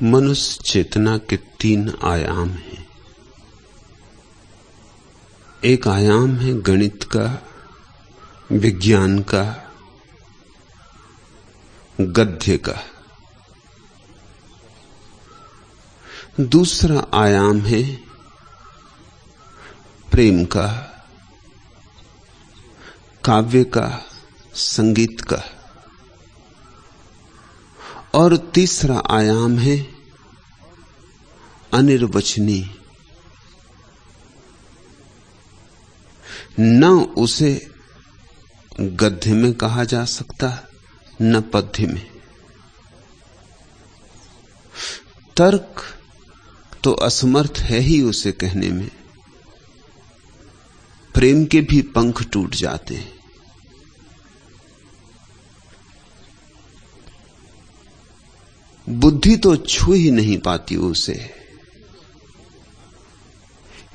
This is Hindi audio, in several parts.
मनुष्य चेतना के 3 आयाम हैं। एक आयाम है गणित का, विज्ञान का, गद्य का। दूसरा आयाम है प्रेम का, काव्य का, संगीत का। और तीसरा आयाम है अनिर्वचनीय। न उसे गद्य में कहा जा सकता, न पद्य में। तर्क तो असमर्थ है ही उसे कहने में। प्रेम के भी पंख टूट जाते हैं। बुद्धि तो छू ही नहीं पाती उसे।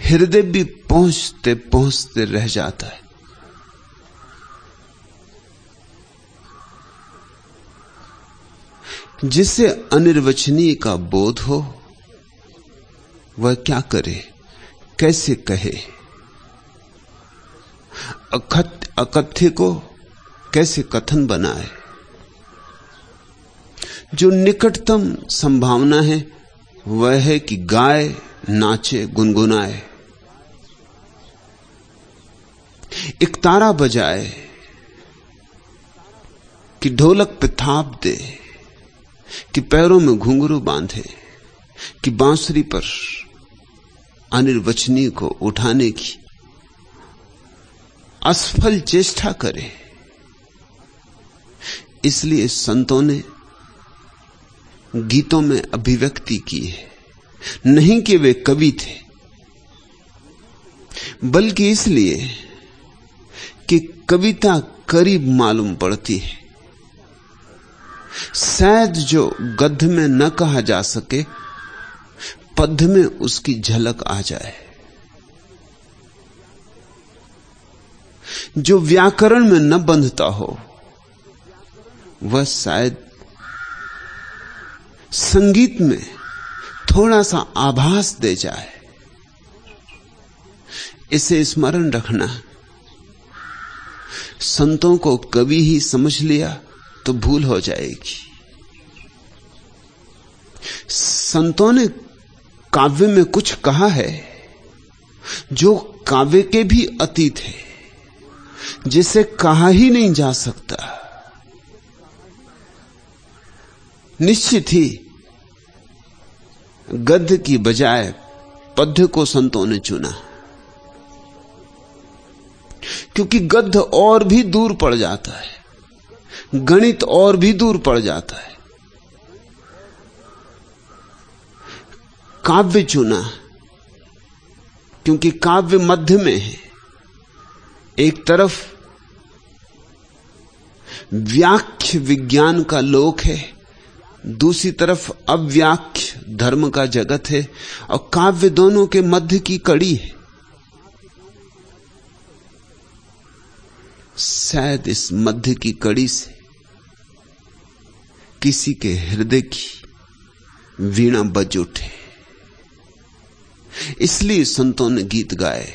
हृदय भी पहुंचते पहुंचते रह जाता है। जिसे अनिर्वचनीय का बोध हो वह क्या करे, कैसे कहे? अकथ्य को कैसे कथन बनाए? जो निकटतम संभावना है वह है कि गाए, नाचे, गुनगुनाए, एक तारा बजाए, कि ढोलक पे थाप दे, कि पैरों में घुंघरू बांधे, कि बांसुरी पर अनिर्वचनीय को उठाने की असफल चेष्टा करे। इसलिए संतों ने गीतों में अभिव्यक्ति की है। नहीं कि वे कवि थे, बल्कि इसलिए कि कविता करीब मालूम पड़ती है। शायद जो गद्य में न कहा जा सके, पद्य में उसकी झलक आ जाए। जो व्याकरण में न बंधता हो वह शायद संगीत में थोड़ा सा आभास दे जाए। इसे स्मरण रखना। संतों को कवि ही समझ लिया तो भूल हो जाएगी। संतों ने काव्य में कुछ कहा है जो काव्य के भी अतीत है, जिसे कहा ही नहीं जा सकता। निश्चित ही गद्य की बजाय पद्य को संतों ने चुना, क्योंकि गद्य और भी दूर पड़ जाता है, गणित और भी दूर पड़ जाता है। काव्य चुना क्योंकि काव्य मध्य में है। एक तरफ व्याख्य विज्ञान का लोक है, दूसरी तरफ अव्याख्य धर्म का जगत है, और काव्य दोनों के मध्य की कड़ी है। शायद इस मध्य की कड़ी से किसी के हृदय की वीणा बज उठे। इसलिए संतों ने गीत गाए।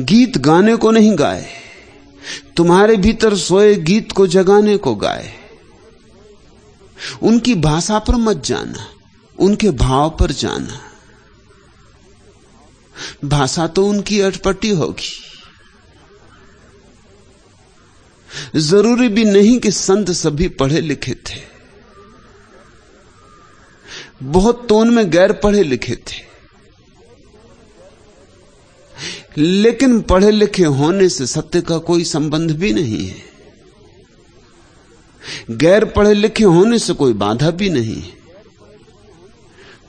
गीत गाने को नहीं गाए, तुम्हारे भीतर सोए गीत को जगाने को गाए। उनकी भाषा पर मत जाना, उनके भाव पर जाना। भाषा तो उनकी अटपटी होगी। जरूरी भी नहीं कि संत सभी पढ़े लिखे थे। बहुत तो उनमें गैर पढ़े लिखे थे, लेकिन पढ़े लिखे होने से सत्य का कोई संबंध भी नहीं है। गैर पढ़े लिखे होने से कोई बाधा भी नहीं है।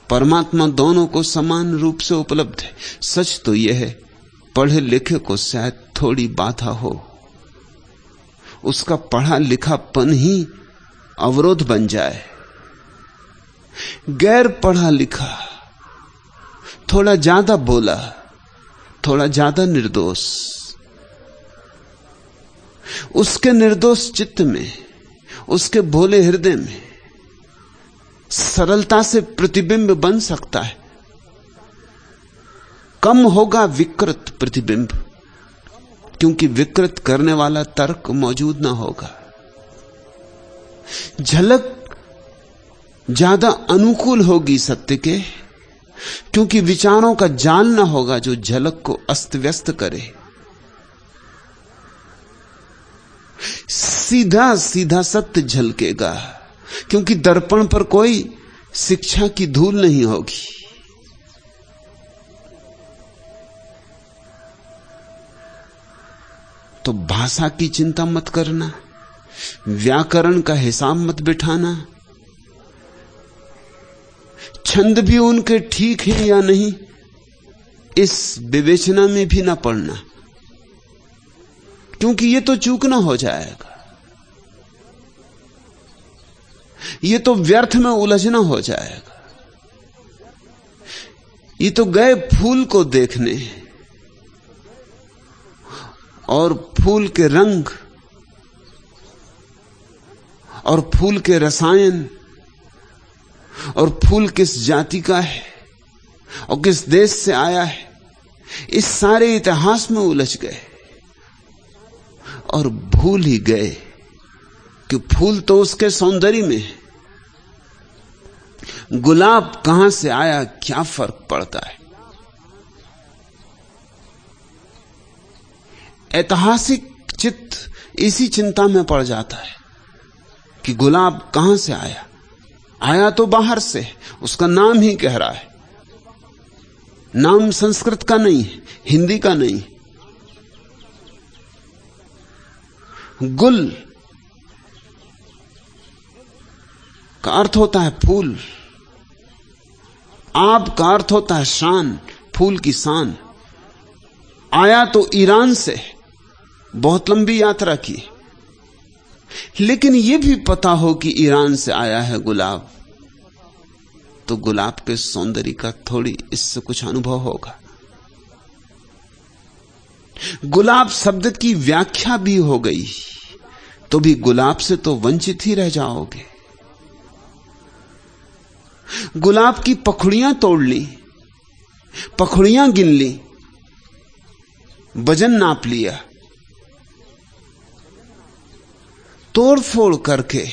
परमात्मा दोनों को समान रूप से उपलब्ध है। सच तो यह है, पढ़े लिखे को शायद थोड़ी बाधा हो, उसका पढ़ा लिखापन ही अवरोध बन जाए। गैर पढ़ा लिखा थोड़ा ज्यादा बोला, थोड़ा ज्यादा निर्दोष, उसके निर्दोष चित्त में, उसके भोले हृदय में सरलता से प्रतिबिंब बन सकता है। कम होगा विकृत प्रतिबिंब, क्योंकि विकृत करने वाला तर्क मौजूद ना होगा। झलक ज्यादा अनुकूल होगी सत्य के, क्योंकि विचारों का जाल ना होगा जो झलक को अस्त व्यस्त करे। सीधा सीधा सत्य झलकेगा, क्योंकि दर्पण पर कोई शिक्षा की धूल नहीं होगी। तो भाषा की चिंता मत करना, व्याकरण का हिसाब मत बिठाना, छंद भी उनके ठीक है या नहीं इस विवेचना में भी ना पड़ना, क्योंकि ये तो चूकना हो जाएगा, ये तो व्यर्थ में उलझना हो जाएगा। ये तो गए फूल को देखने और फूल के रंग और फूल के रसायन और फूल किस जाति का है और किस देश से आया है, इस सारे इतिहास में उलझ गए और भूल ही गए कि फूल तो उसके सौंदर्य में है। गुलाब कहां से आया क्या फर्क पड़ता है। ऐतिहासिक चित्त इसी चिंता में पड़ जाता है कि गुलाब कहां से आया। आया तो बाहर से, उसका नाम ही कह रहा है। नाम संस्कृत का नहीं है, हिंदी का नहीं। गुल का अर्थ होता है फूल, आब का अर्थ होता है शान, फूल की शान। आया तो ईरान से, बहुत लंबी यात्रा की, लेकिन यह भी पता हो कि ईरान से आया है गुलाब, तो गुलाब के सौंदर्य का थोड़ी इससे कुछ अनुभव होगा। गुलाब शब्द की व्याख्या भी हो गई तो भी गुलाब से तो वंचित ही रह जाओगे। गुलाब की पखुड़ियां तोड़ ली, पखुड़ियां गिन ली, वजन नाप लिया, तोड़ फोड़ करके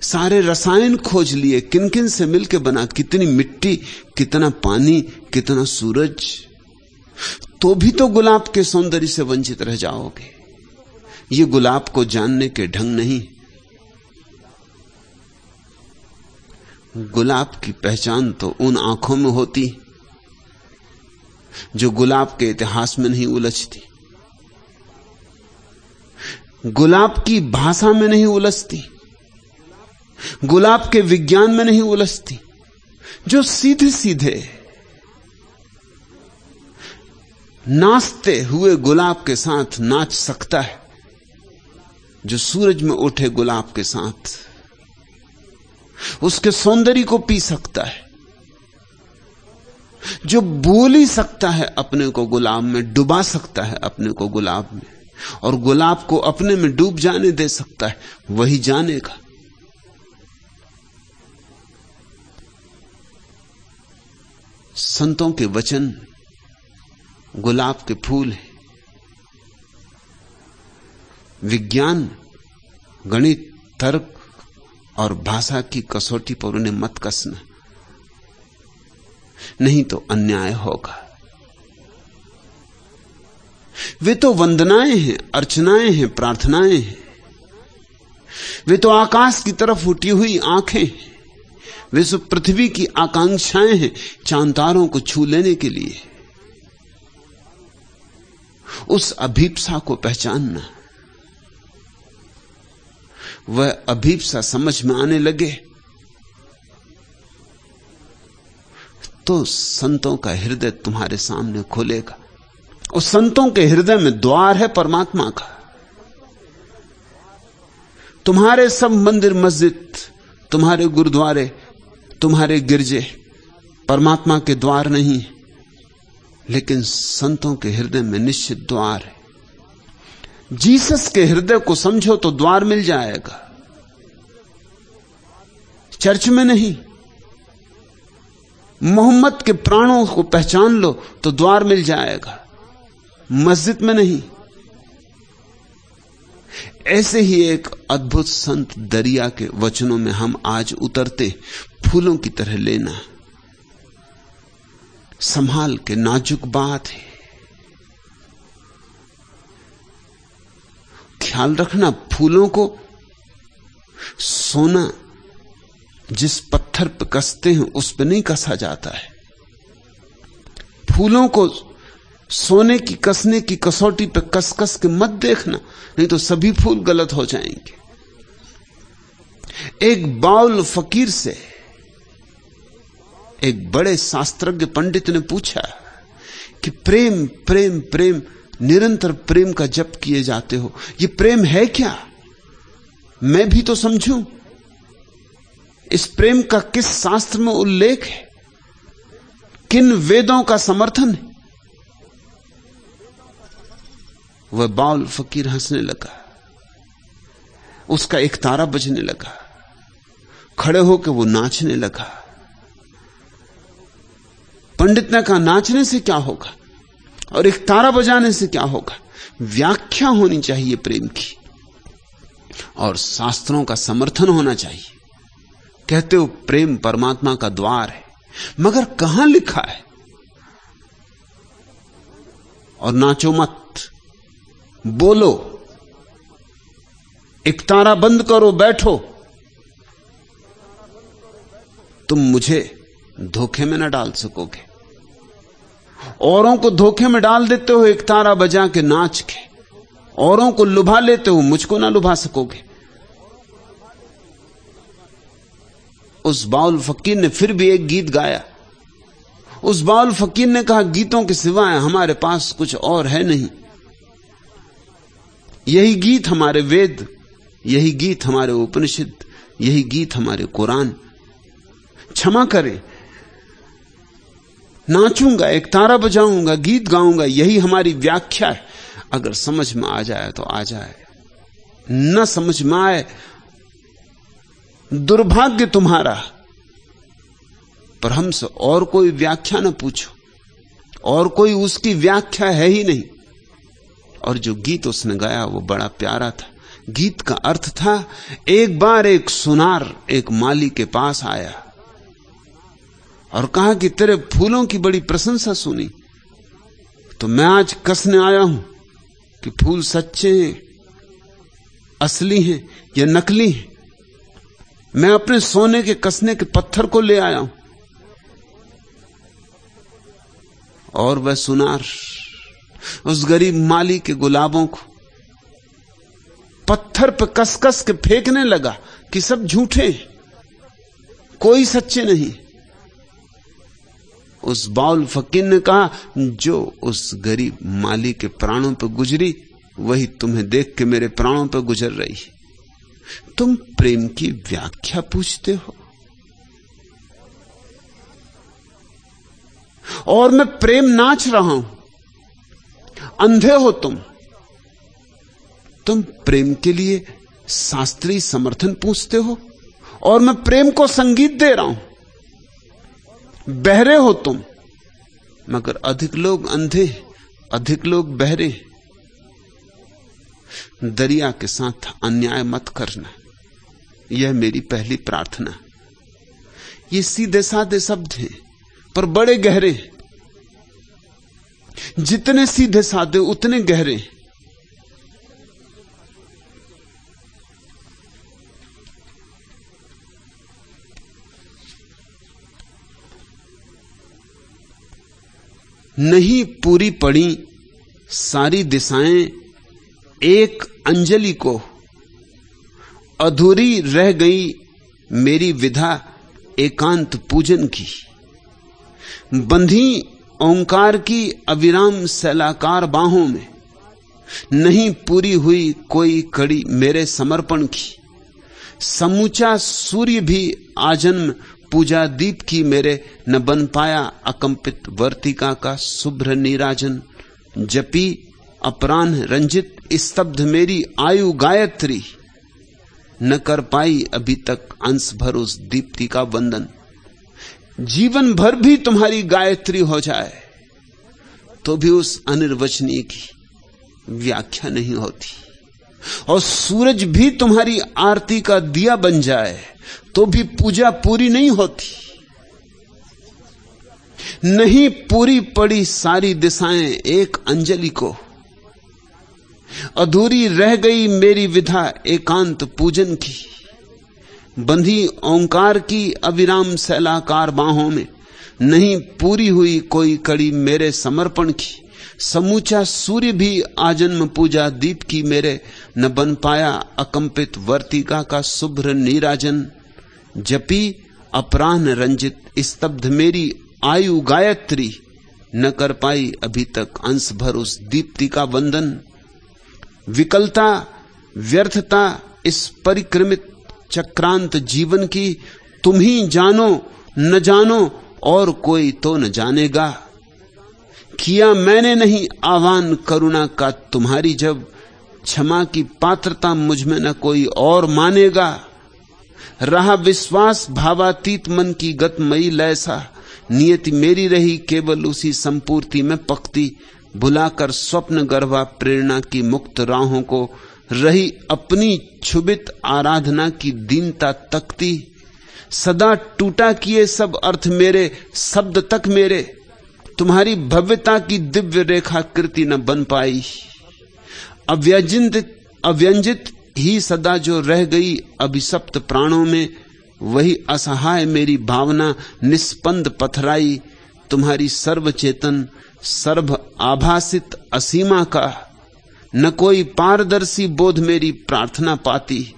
सारे रसायन खोज लिए, किन किन से मिलके बना, कितनी मिट्टी, कितना पानी, कितना सूरज, तो भी तो गुलाब के सौंदर्य से वंचित रह जाओगे। ये गुलाब को जानने के ढंग नहीं। गुलाब की पहचान तो उन आंखों में होती जो गुलाब के इतिहास में नहीं उलझती, गुलाब की भाषा में नहीं उलझती, गुलाब के विज्ञान में नहीं उलझती, जो सीधे सीधे नाचते हुए गुलाब के साथ नाच सकता है, जो सूरज में उठे गुलाब के साथ उसके सौंदर्य को पी सकता है, जो भूल ही सकता है अपने को गुलाब में, डुबा सकता है अपने को गुलाब में, और गुलाब को अपने में डूब जाने दे सकता है, वही जानेगा। संतों के वचन गुलाब के फूल हैं। विज्ञान, गणित, तर्क और भाषा की कसौटी पर उन्हें मत कसना, नहीं तो अन्याय होगा। वे तो वंदनाएं हैं, अर्चनाएं हैं, प्रार्थनाएं हैं। वे तो आकाश की तरफ उठी हुई आंखें हैं। वे सब पृथ्वी की आकांक्षाएं हैं, चांद तारों को छू लेने के लिए। उस अभीप्सा को पहचानना, वह अभीप्सा समझ में आने लगे तो संतों का हृदय तुम्हारे सामने खोलेगा। उस संतों के हृदय में द्वार है परमात्मा का। तुम्हारे सब मंदिर मस्जिद, तुम्हारे गुरुद्वारे, तुम्हारे गिरजे परमात्मा के द्वार नहीं, लेकिन संतों के हृदय में निश्चित द्वार है। जीसस के हृदय को समझो तो द्वार मिल जाएगा। चर्च में नहीं, मोहम्मद के प्राणों को पहचान लो तो द्वार मिल जाएगा, मस्जिद में नहीं। ऐसे ही एक अद्भुत संत दरिया के वचनों में हम आज उतरते, फूलों की तरह लेना, संभाल के, नाजुक बात है, ख्याल रखना। फूलों को सोना जिस पत्थर पर कसते हैं उस पर नहीं कसा जाता है। फूलों को सोने की कसने की कसौटी पे कस कस के मत देखना, नहीं तो सभी फूल गलत हो जाएंगे। एक बाउल फकीर से एक बड़े शास्त्रज्ञ पंडित ने पूछा कि प्रेम प्रेम प्रेम, निरंतर प्रेम का जप किए जाते हो, ये प्रेम है क्या? मैं भी तो समझूं। इस प्रेम का किस शास्त्र में उल्लेख है, किन वेदों का समर्थन है? वह बाउल फकीर हंसने लगा, उसका एक तारा बजने लगा, खड़े होकर वो नाचने लगा। पंडित ने कहा, नाचने से क्या होगा और एक तारा बजाने से क्या होगा? व्याख्या होनी चाहिए प्रेम की और शास्त्रों का समर्थन होना चाहिए। कहते हो प्रेम परमात्मा का द्वार है, मगर कहां लिखा है? और नाचो मत, बोलो, एक तारा बंद करो, बैठो। तुम मुझे धोखे में न डाल सकोगे। औरों को धोखे में डाल देते हो एक तारा बजा के, नाच के, औरों को लुभा लेते हो, मुझको ना लुभा सकोगे। उस बाउल फकीर ने फिर भी एक गीत गाया। उस बाउल फकीर ने कहा, गीतों के सिवाय हमारे पास कुछ और है नहीं। यही गीत हमारे वेद, यही गीत हमारे उपनिषद, यही गीत हमारे कुरान। क्षमा करें, नाचूंगा, एक तारा बजाऊंगा, गीत गाऊंगा, यही हमारी व्याख्या है। अगर समझ में आ जाए तो आ जाए, न समझ में आए दुर्भाग्य तुम्हारा। पर हमसे और कोई व्याख्या न पूछो, और कोई उसकी व्याख्या है ही नहीं। और जो गीत उसने गाया वो बड़ा प्यारा था। गीत का अर्थ था, एक बार एक सुनार एक माली के पास आया और कहा कि तेरे फूलों की बड़ी प्रशंसा सुनी, तो मैं आज कसने आया हूं कि फूल सच्चे हैं, असली हैं या नकली हैं। मैं अपने सोने के कसने के पत्थर को ले आया हूं। और वह सुनार उस गरीब माली के गुलाबों को पत्थर पे कस कस के फेंकने लगा कि सब झूठे, कोई सच्चे नहीं। उस बाउल फकीर ने कहा, जो उस गरीब माली के प्राणों पर गुजरी वही तुम्हें देख के मेरे प्राणों पर गुजर रही है। तुम प्रेम की व्याख्या पूछते हो और मैं प्रेम नाच रहा हूं। अंधे हो तुम प्रेम के लिए शास्त्रीय समर्थन पूछते हो और मैं प्रेम को संगीत दे रहा हूं। बहरे हो तुम, मगर अधिक लोग अंधे, अधिक लोग बहरे। दरिया के साथ अन्याय मत करना, यह मेरी पहली प्रार्थना। ये सीधे साधे शब्द हैं पर बड़े गहरे। जितने सीधे साधे उतने गहरे। नहीं पूरी पड़ी सारी दिशाएं एक अंजलि को, अधूरी रह गई मेरी विधा एकांत पूजन की। बंधी ओंकार की अविराम सैलाकार बाहों में, नहीं पूरी हुई कोई कड़ी मेरे समर्पण की। समूचा सूर्य भी आजन्म पूजा दीप की मेरे, न बन पाया अकंपित वर्तिका का शुभ्र नीराजन। जपी अपराह्न रंजित स्तब्ध मेरी आयु गायत्री, न कर पाई अभी तक अंश भर उस दीप्ति का वंदन। जीवन भर भी तुम्हारी गायत्री हो जाए तो भी उस अनिर्वचनीय की व्याख्या नहीं होती, और सूरज भी तुम्हारी आरती का दिया बन जाए तो भी पूजा पूरी नहीं होती। नहीं पूरी पड़ी सारी दिशाएं एक अंजलि को, अधूरी रह गई मेरी विधा एकांत पूजन की। बंधी ओंकार की अविराम शैलाकार बाहों में, नहीं पूरी हुई कोई कड़ी मेरे समर्पण की। समूचा सूर्य भी आजन्म पूजा दीप की मेरे, न बन पाया अकंपित वर्तिका का शुभ्र नीराजन। जपी अपराह्न रंजित स्तब्ध मेरी आयु गायत्री, न कर पाई अभी तक अंश भर उस दीप्ति का वंदन। विकलता व्यर्थता इस परिक्रमित चक्रांत जीवन की, तुम ही जानो न जानो और कोई तो न जानेगा। किया मैंने नहीं आह्वान करुणा का तुम्हारी, जब क्षमा की पात्रता मुझ में न कोई और मानेगा। रहा विश्वास भावातीत मन की गतमयी लैसा, नियति मेरी रही केवल उसी संपूर्ति में पकती। भुलाकर स्वप्न गर्भा प्रेरणा की मुक्त राहों को, रही अपनी क्षुभित आराधना की दीनता तकती। सदा टूटा किए सब अर्थ मेरे शब्द तक मेरे, तुम्हारी भव्यता की दिव्य रेखा कृति न बन पाई। अव्यंजित ही सदा जो रह गई अभिशप्त प्राणों में, वही असहाय मेरी भावना निस्पंद पथराई। तुम्हारी सर्वचेतन सर्व आभासित असीमा का, न कोई पारदर्शी बोध मेरी प्रार्थना पाती।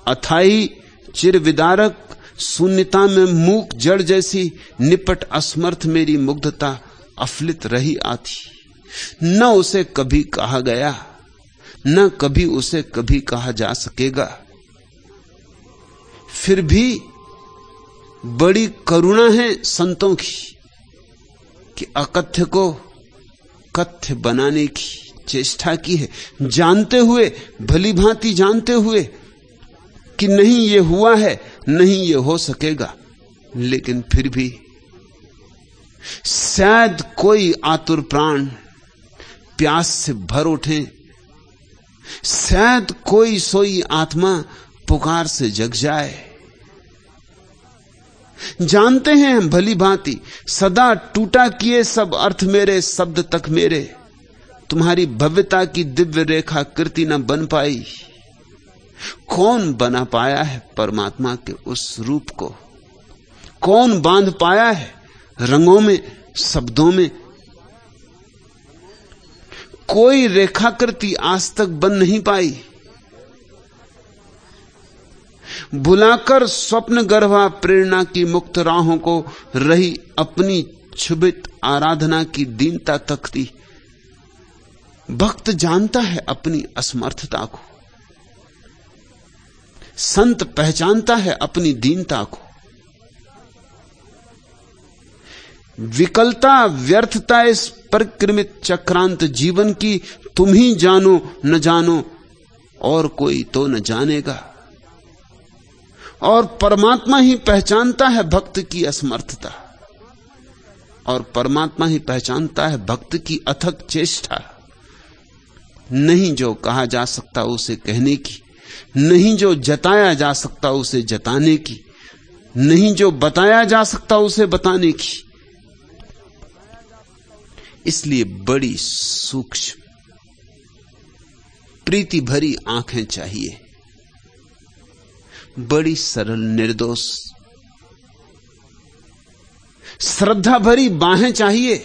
अथाई चिर विदारक शून्यता में मूक जड़ जैसी, निपट असमर्थ मेरी मुग्धता अफलित रही आती। न उसे कभी कहा गया, न कभी उसे कभी कहा जा सकेगा। फिर भी बड़ी करुणा है संतों की कि अकथ्य को कथ्य बनाने की चेष्टा की है, जानते हुए, भली भांति जानते हुए कि नहीं ये हुआ है, नहीं ये हो सकेगा। लेकिन फिर भी शायद कोई आतुर प्राण प्यास से भर उठे, शायद कोई सोई आत्मा पुकार से जग जाए। जानते हैं भली भांति सदा टूटा किए सब अर्थ मेरे शब्द तक मेरे, तुम्हारी भव्यता की दिव्य रेखा कृति न बन पाई। कौन बना पाया है परमात्मा के उस रूप को? कौन बांध पाया है रंगों में, शब्दों में? कोई रेखाकृति आज तक बन नहीं पाई। बुलाकर स्वप्न गर्भा प्रेरणा की मुक्त राहों को, रही अपनी क्षुभित आराधना की दीनता तकती। भक्त जानता है अपनी असमर्थता को, संत पहचानता है अपनी दीनता को। विकलता व्यर्थता इस परिक्रमित चक्रांत जीवन की, तुम ही जानो न जानो और कोई तो न जानेगा। और परमात्मा ही पहचानता है भक्त की असमर्थता, और परमात्मा ही पहचानता है भक्त की अथक चेष्टा। नहीं जो कहा जा सकता उसे कहने की, नहीं जो जताया जा सकता उसे जताने की, नहीं जो बताया जा सकता उसे बताने की। इसलिए बड़ी सूक्ष्म प्रीति भरी आंखें चाहिए, बड़ी सरल निर्दोष श्रद्धा भरी बाहें चाहिए,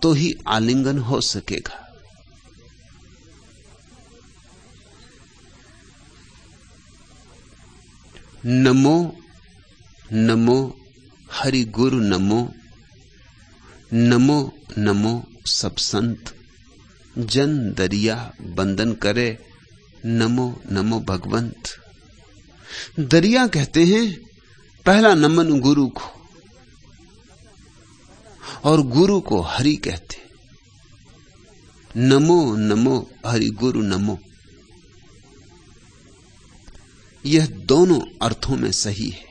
तो ही आलिंगन हो सकेगा। नमो नमो हरि गुरु नमो, नमो नमो सब संत जन दरिया बंदन करे, नमो नमो भगवंत। दरिया कहते हैं पहला नमन गुरु को, और गुरु को हरि कहते। नमो नमो हरि गुरु नमो, यह दोनों अर्थों में सही है।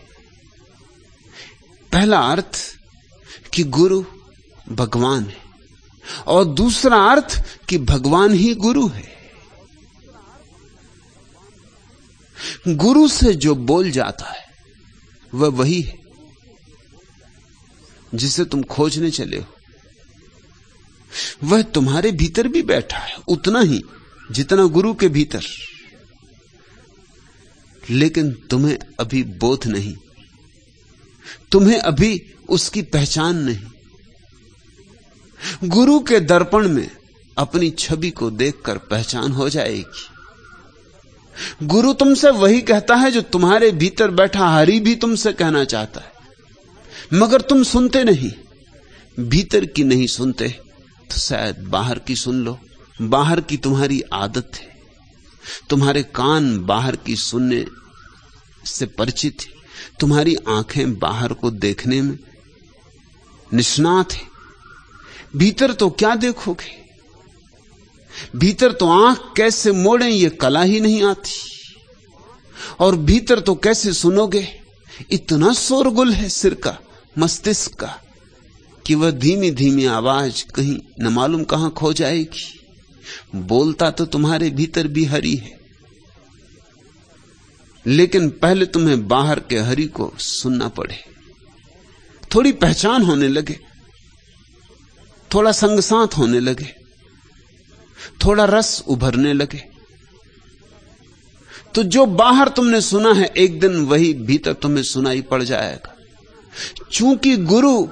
पहला अर्थ कि गुरु भगवान है, और दूसरा अर्थ कि भगवान ही गुरु है। गुरु से जो बोल जाता है वह वही है जिसे तुम खोजने चले हो। वह तुम्हारे भीतर भी बैठा है, उतना ही जितना गुरु के भीतर, लेकिन तुम्हें अभी बोध नहीं, तुम्हें अभी उसकी पहचान नहीं। गुरु के दर्पण में अपनी छवि को देखकर पहचान हो जाएगी। गुरु तुमसे वही कहता है जो तुम्हारे भीतर बैठा हरि भी तुमसे कहना चाहता है, मगर तुम सुनते नहीं, भीतर की नहीं सुनते तो शायद बाहर की सुन लो। बाहर की तुम्हारी आदत है, तुम्हारे कान बाहर की सुनने से परिचित है, तुम्हारी आंखें बाहर को देखने में निष्णात है। भीतर तो क्या देखोगे, भीतर तो आंख कैसे मोड़ें ये कला ही नहीं आती, और भीतर तो कैसे सुनोगे। इतना शोरगुल है सिर का, मस्तिष्क का, कि वह धीमी धीमी आवाज कहीं न मालूम कहां खो जाएगी। बोलता तो तुम्हारे भीतर भी हरि है, लेकिन पहले तुम्हें बाहर के हरि को सुनना पड़े, थोड़ी पहचान होने लगे, थोड़ा संगसांत होने लगे, थोड़ा रस उभरने लगे, तो जो बाहर तुमने सुना है एक दिन वही भीतर तुम्हें सुनाई पड़ जाएगा। चूंकि गुरु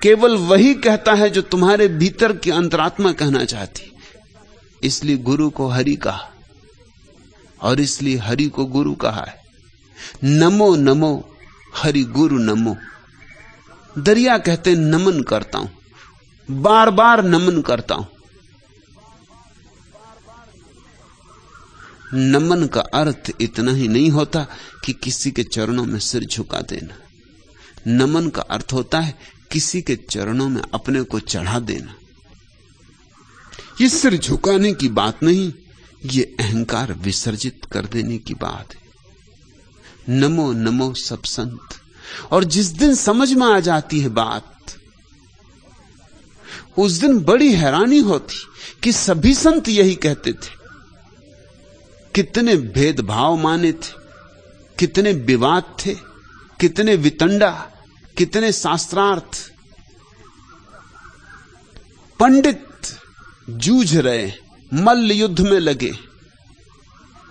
केवल वही कहता है जो तुम्हारे भीतर की अंतरात्मा कहना चाहती, इसलिए गुरु को हरि कहा, और इसलिए हरि को गुरु कहा है। नमो नमो हरि गुरु नमो। दरिया कहते नमन करता हूं, बार बार नमन करता हूं। नमन का अर्थ इतना ही नहीं होता कि किसी के चरणों में सिर झुका देना। नमन का अर्थ होता है किसी के चरणों में अपने को चढ़ा देना। ये सिर झुकाने की बात नहीं, ये अहंकार विसर्जित कर देने की बात है। नमो नमो सब संत। और जिस दिन समझ में आ जाती है बात, उस दिन बड़ी हैरानी होती कि सभी संत यही कहते थे। कितने भेदभाव माने थे, कितने विवाद थे, कितने वितंडा, कितने शास्त्रार्थ। पंडित जूझ रहे, मल्ल युद्ध में लगे।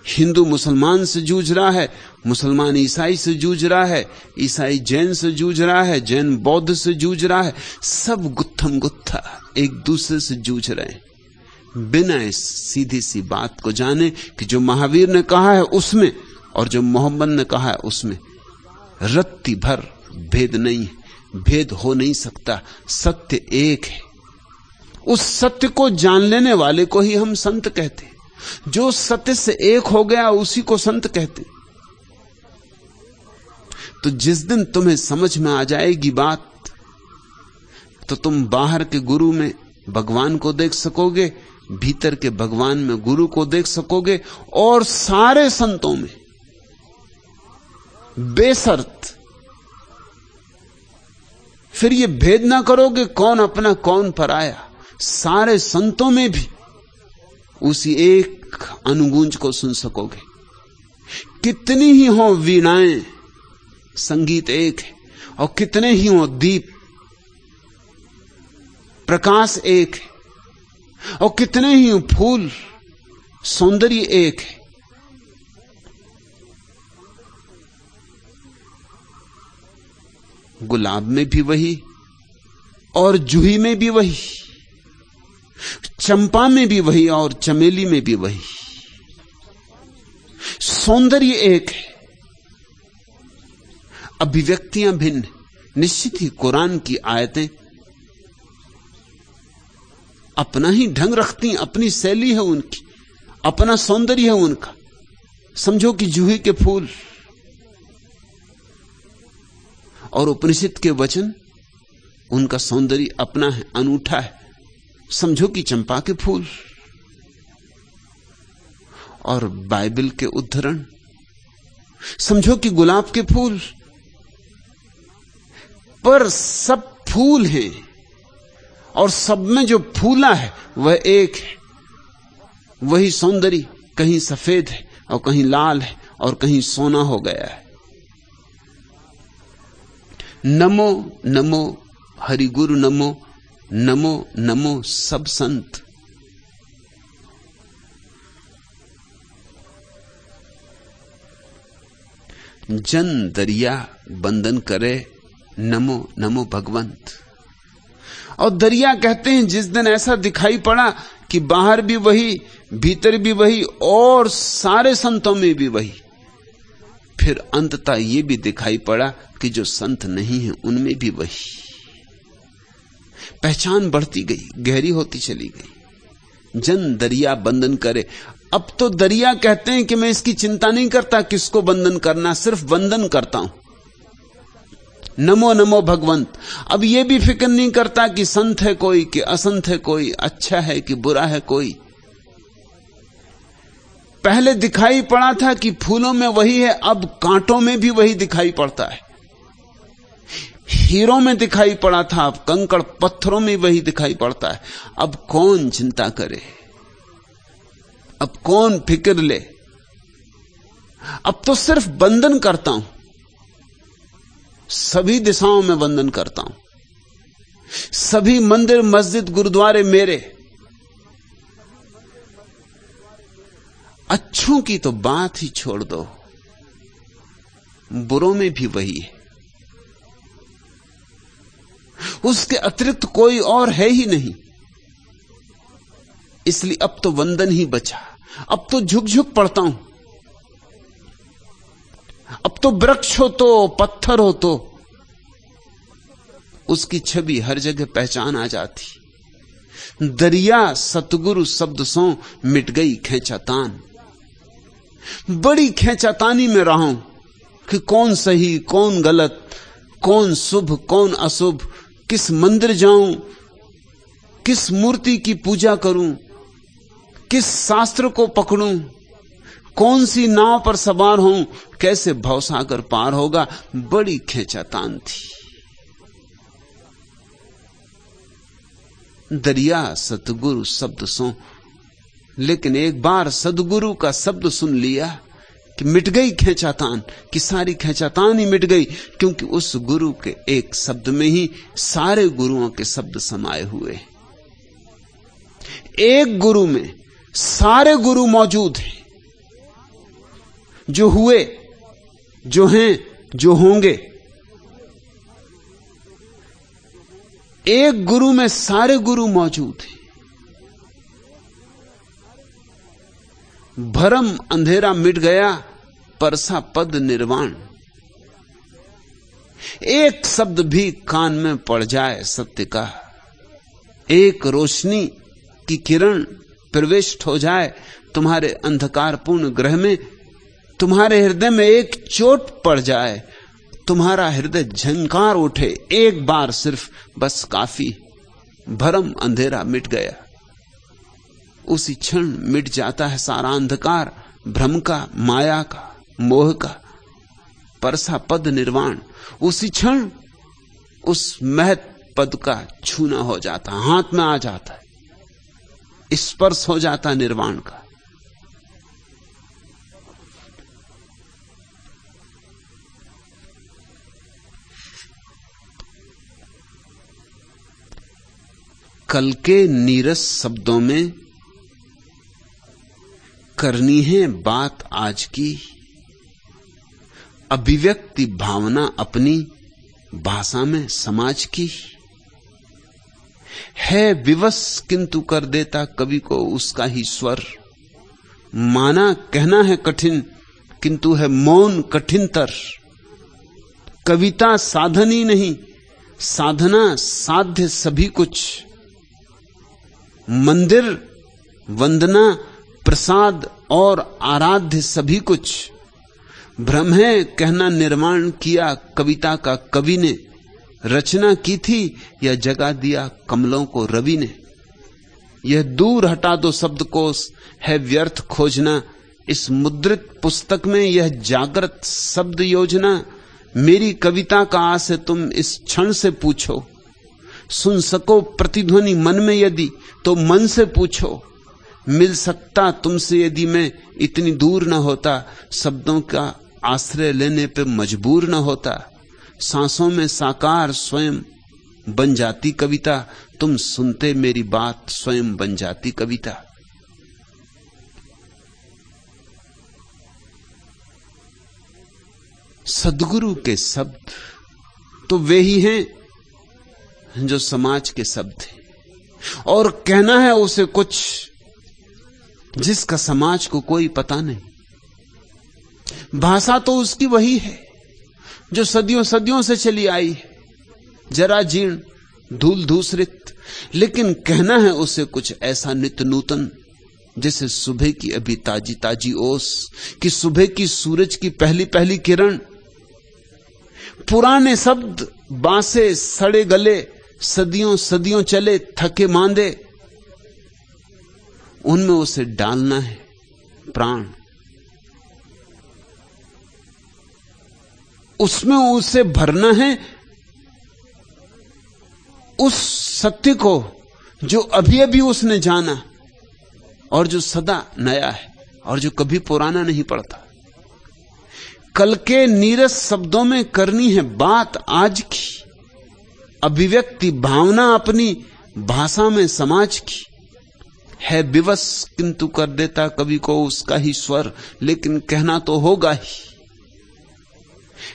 हिंदू मुसलमान से जूझ रहा है, मुसलमान ईसाई से जूझ रहा है, ईसाई जैन से जूझ रहा है, जैन बौद्ध से जूझ रहा है। सब गुत्थम गुत्था एक दूसरे से जूझ रहे हैं, बिना इस सीधी सी बात को जाने कि जो महावीर ने कहा है उसमें और जो मोहम्मद ने कहा है उसमें रत्ती भर भेद नहीं है, भेद हो नहीं सकता। सत्य एक है। उस सत्य को जान लेने वाले को ही हम संत कहते हैं। जो सत्य से एक हो गया उसी को संत कहते हैं। तो जिस दिन तुम्हें समझ में आ जाएगी बात, तो तुम बाहर के गुरु में भगवान को देख सकोगे, भीतर के भगवान में गुरु को देख सकोगे, और सारे संतों में बेशर्त फिर ये भेद ना करोगे कौन अपना कौन पराया। सारे संतों में भी उसी एक अनुगूंज को सुन सकोगे। कितनी ही हो वीणाएं, संगीत एक है, और कितने ही हो दीप, प्रकाश एक है, और कितने ही फूल, सौंदर्य एक है। गुलाब में भी वही, और जूही में भी वही, चंपा में भी वही, और चमेली में भी वही। सौंदर्य एक है, अभिव्यक्तियां भिन्न। निश्चित ही कुरान की आयतें अपना ही ढंग रखती, अपनी शैली है उनकी, अपना सौंदर्य है उनका। समझो कि जूही के फूल, और उपनिषद के वचन, उनका सौंदर्य अपना है, अनूठा है। समझो कि चंपा के फूल, और बाइबल के उद्धरण, समझो कि गुलाब के फूल। पर सब फूल हैं और सब में जो फूला है वह एक है। वही सौंदर्य कहीं सफेद है और कहीं लाल है और कहीं सोना हो गया है। नमो नमो हरि गुरु नमो, नमो नमो सब संत। जन दरिया बंधन करे, नमो नमो भगवंत। और दरिया कहते हैं जिस दिन ऐसा दिखाई पड़ा कि बाहर भी वही, भीतर भी वही और सारे संतों में भी वही, फिर अंततः ये भी दिखाई पड़ा कि जो संत नहीं है उनमें भी वही। पहचान बढ़ती गई, गहरी होती चली गई। जन दरिया बंधन करे। अब तो दरिया कहते हैं कि मैं इसकी चिंता नहीं करता किसको बंधन करना, सिर्फ वंदन करता हूं, नमो नमो भगवंत। अब यह भी फिक्र नहीं करता कि संत है कोई कि असंत है कोई, अच्छा है कि बुरा है कोई। पहले दिखाई पड़ा था कि फूलों में वही है, अब कांटों में भी वही दिखाई पड़ता है। हीरों में दिखाई पड़ा था, अब कंकड़ पत्थरों में वही दिखाई पड़ता है। अब कौन चिंता करे, अब कौन फिक्र ले। अब तो सिर्फ बंधन करता हूं, सभी दिशाओं में वंदन करता हूं। सभी मंदिर मस्जिद गुरुद्वारे मेरे। अच्छों की तो बात ही छोड़ दो, बुरों में भी वही है। उसके अतिरिक्त कोई और है ही नहीं। इसलिए अब तो वंदन ही बचा। अब तो झुक झुक पड़ता हूं। अब तो वृक्ष हो तो पत्थर हो तो उसकी छवि हर जगह पहचान आ जाती। दरिया सतगुरु शब्द सो मिट गई खेचातान। बड़ी खेचातानी में रहा हूं कि कौन सही कौन गलत, कौन शुभ कौन अशुभ, किस मंदिर जाऊं, किस मूर्ति की पूजा करूं, किस शास्त्र को पकड़ूं, कौन सी नाव पर सवार हूं, कैसे भवसागर पार होगा। बड़ी खेचातान थी। दरिया सतगुरु शब्द सो, लेकिन एक बार सदगुरु का शब्द सुन लिया कि मिट गई खेचातान, कि सारी खेचातान ही मिट गई, क्योंकि उस गुरु के एक शब्द में ही सारे गुरुओं के शब्द समाये हुए। एक गुरु में सारे गुरु मौजूद हैं, जो हुए, जो हैं, जो होंगे। एक गुरु में सारे गुरु मौजूद हैं। भरम अंधेरा मिट गया, परसा पद निर्वाण। एक शब्द भी कान में पड़ जाए सत्य का, एक रोशनी की किरण प्रविष्ट हो जाए तुम्हारे अंधकारपूर्ण ग्रह में, तुम्हारे हृदय में एक चोट पड़ जाए, तुम्हारा हृदय झंकार उठे एक बार सिर्फ, बस काफी। भरम अंधेरा मिट गया। उसी क्षण मिट जाता है सारा अंधकार, भ्रम का, माया का, मोह का। परसा पद निर्वाण। उसी क्षण उस महत पद का छूना हो जाता, हाथ में आ जाता है, स्पर्श हो जाता निर्वाण का। कल के नीरस शब्दों में करनी है बात आज की, अभिव्यक्ति भावना अपनी भाषा में समाज की। है विवश किंतु कर देता कवि को उसका ही स्वर। माना कहना है कठिन किंतु है मौन कठिनतर। कविता साधन ही नहीं, साधना साध्य सभी कुछ। मंदिर, वंदना, प्रसाद और आराध्य सभी कुछ। भ्रम है कहना निर्माण किया कविता का कवि ने। रचना की थी या जगा दिया कमलों को रवि ने। यह दूर हटा दो शब्दकोश, है व्यर्थ खोजना। इस मुद्रित पुस्तक में यह जागृत शब्द योजना। मेरी कविता का आस है तुम इस क्षण से पूछो, सुन सको प्रतिध्वनि मन में यदि तो मन से पूछो, मिल सकता तुमसे यदि मैं इतनी दूर न होता, शब्दों का आश्रय लेने पे मजबूर न होता, सांसों में साकार स्वयं बन जाती कविता, तुम सुनते मेरी बात स्वयं बन जाती कविता। सद्गुरु के शब्द तो वे ही हैं जो समाज के शब्द हैं, और कहना है उसे कुछ जिसका समाज को कोई पता नहीं। भाषा तो उसकी वही है जो सदियों सदियों से चली आई है, जरा जीर्ण धूल धूसरित, लेकिन कहना है उसे कुछ ऐसा नित्य नूतन जैसे सुबह की अभी ताजी ताजी ओस, कि सुबह की सूरज की पहली पहली किरण। पुराने शब्द बांसे सड़े गले, सदियों सदियों चले थके मांदे, उनमें उसे डालना है प्राण, उसमें उसे भरना है उस सत्य को जो अभी अभी उसने जाना और जो सदा नया है और जो कभी पुराना नहीं पड़ता। कल के नीरस शब्दों में करनी है बात आज की, अभिव्यक्ति भावना अपनी भाषा में समाज की। है विवश किंतु कर देता कवि को उसका ही स्वर, लेकिन कहना तो होगा ही।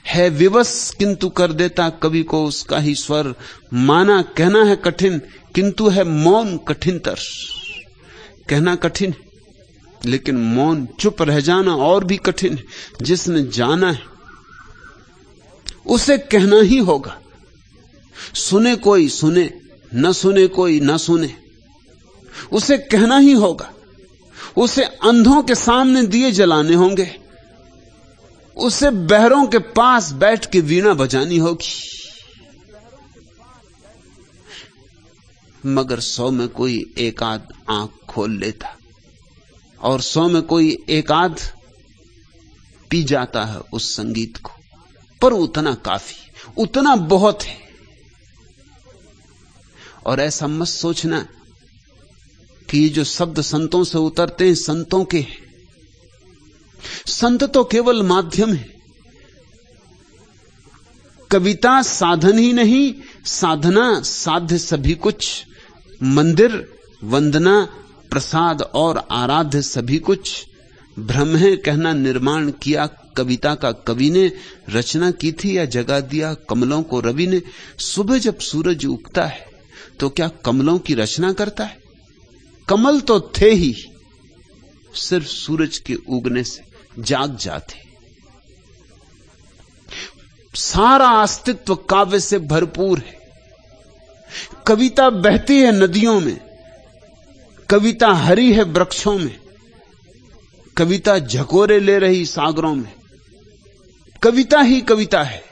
है विवश किंतु कर देता कवि को उसका ही स्वर, माना कहना है कठिन किंतु है मौन कठिनतर। कहना कठिन है लेकिन मौन चुप रह जाना और भी कठिन है। जिसने जाना है उसे कहना ही होगा, सुने कोई सुने, न सुने कोई न सुने, उसे कहना ही होगा। उसे अंधों के सामने दिए जलाने होंगे, उसे बहरों के पास बैठ के वीणा बजानी होगी। मगर 100 में कोई एक आध आंख खोल लेता और 100 में कोई एक आध पी जाता है उस संगीत को, पर उतना काफी, उतना बहुत है। और ऐसा मत सोचना कि ये जो शब्द संतों से उतरते हैं संतों के, संत तो केवल माध्यम है। कविता साधन ही नहीं, साधना साध्य सभी कुछ। मंदिर वंदना प्रसाद और आराध्य सभी कुछ। भ्रम है कहना निर्माण किया कविता का कवि ने, रचना की थी या जगा दिया कमलों को रवि ने। सुबह जब सूरज उगता है तो क्या कमलों की रचना करता है? कमल तो थे ही, सिर्फ सूरज के उगने से जाग जाते। सारा अस्तित्व काव्य से भरपूर है। कविता बहती है नदियों में, कविता हरी है वृक्षों में, कविता झकोरे ले रही सागरों में। कविता ही कविता है।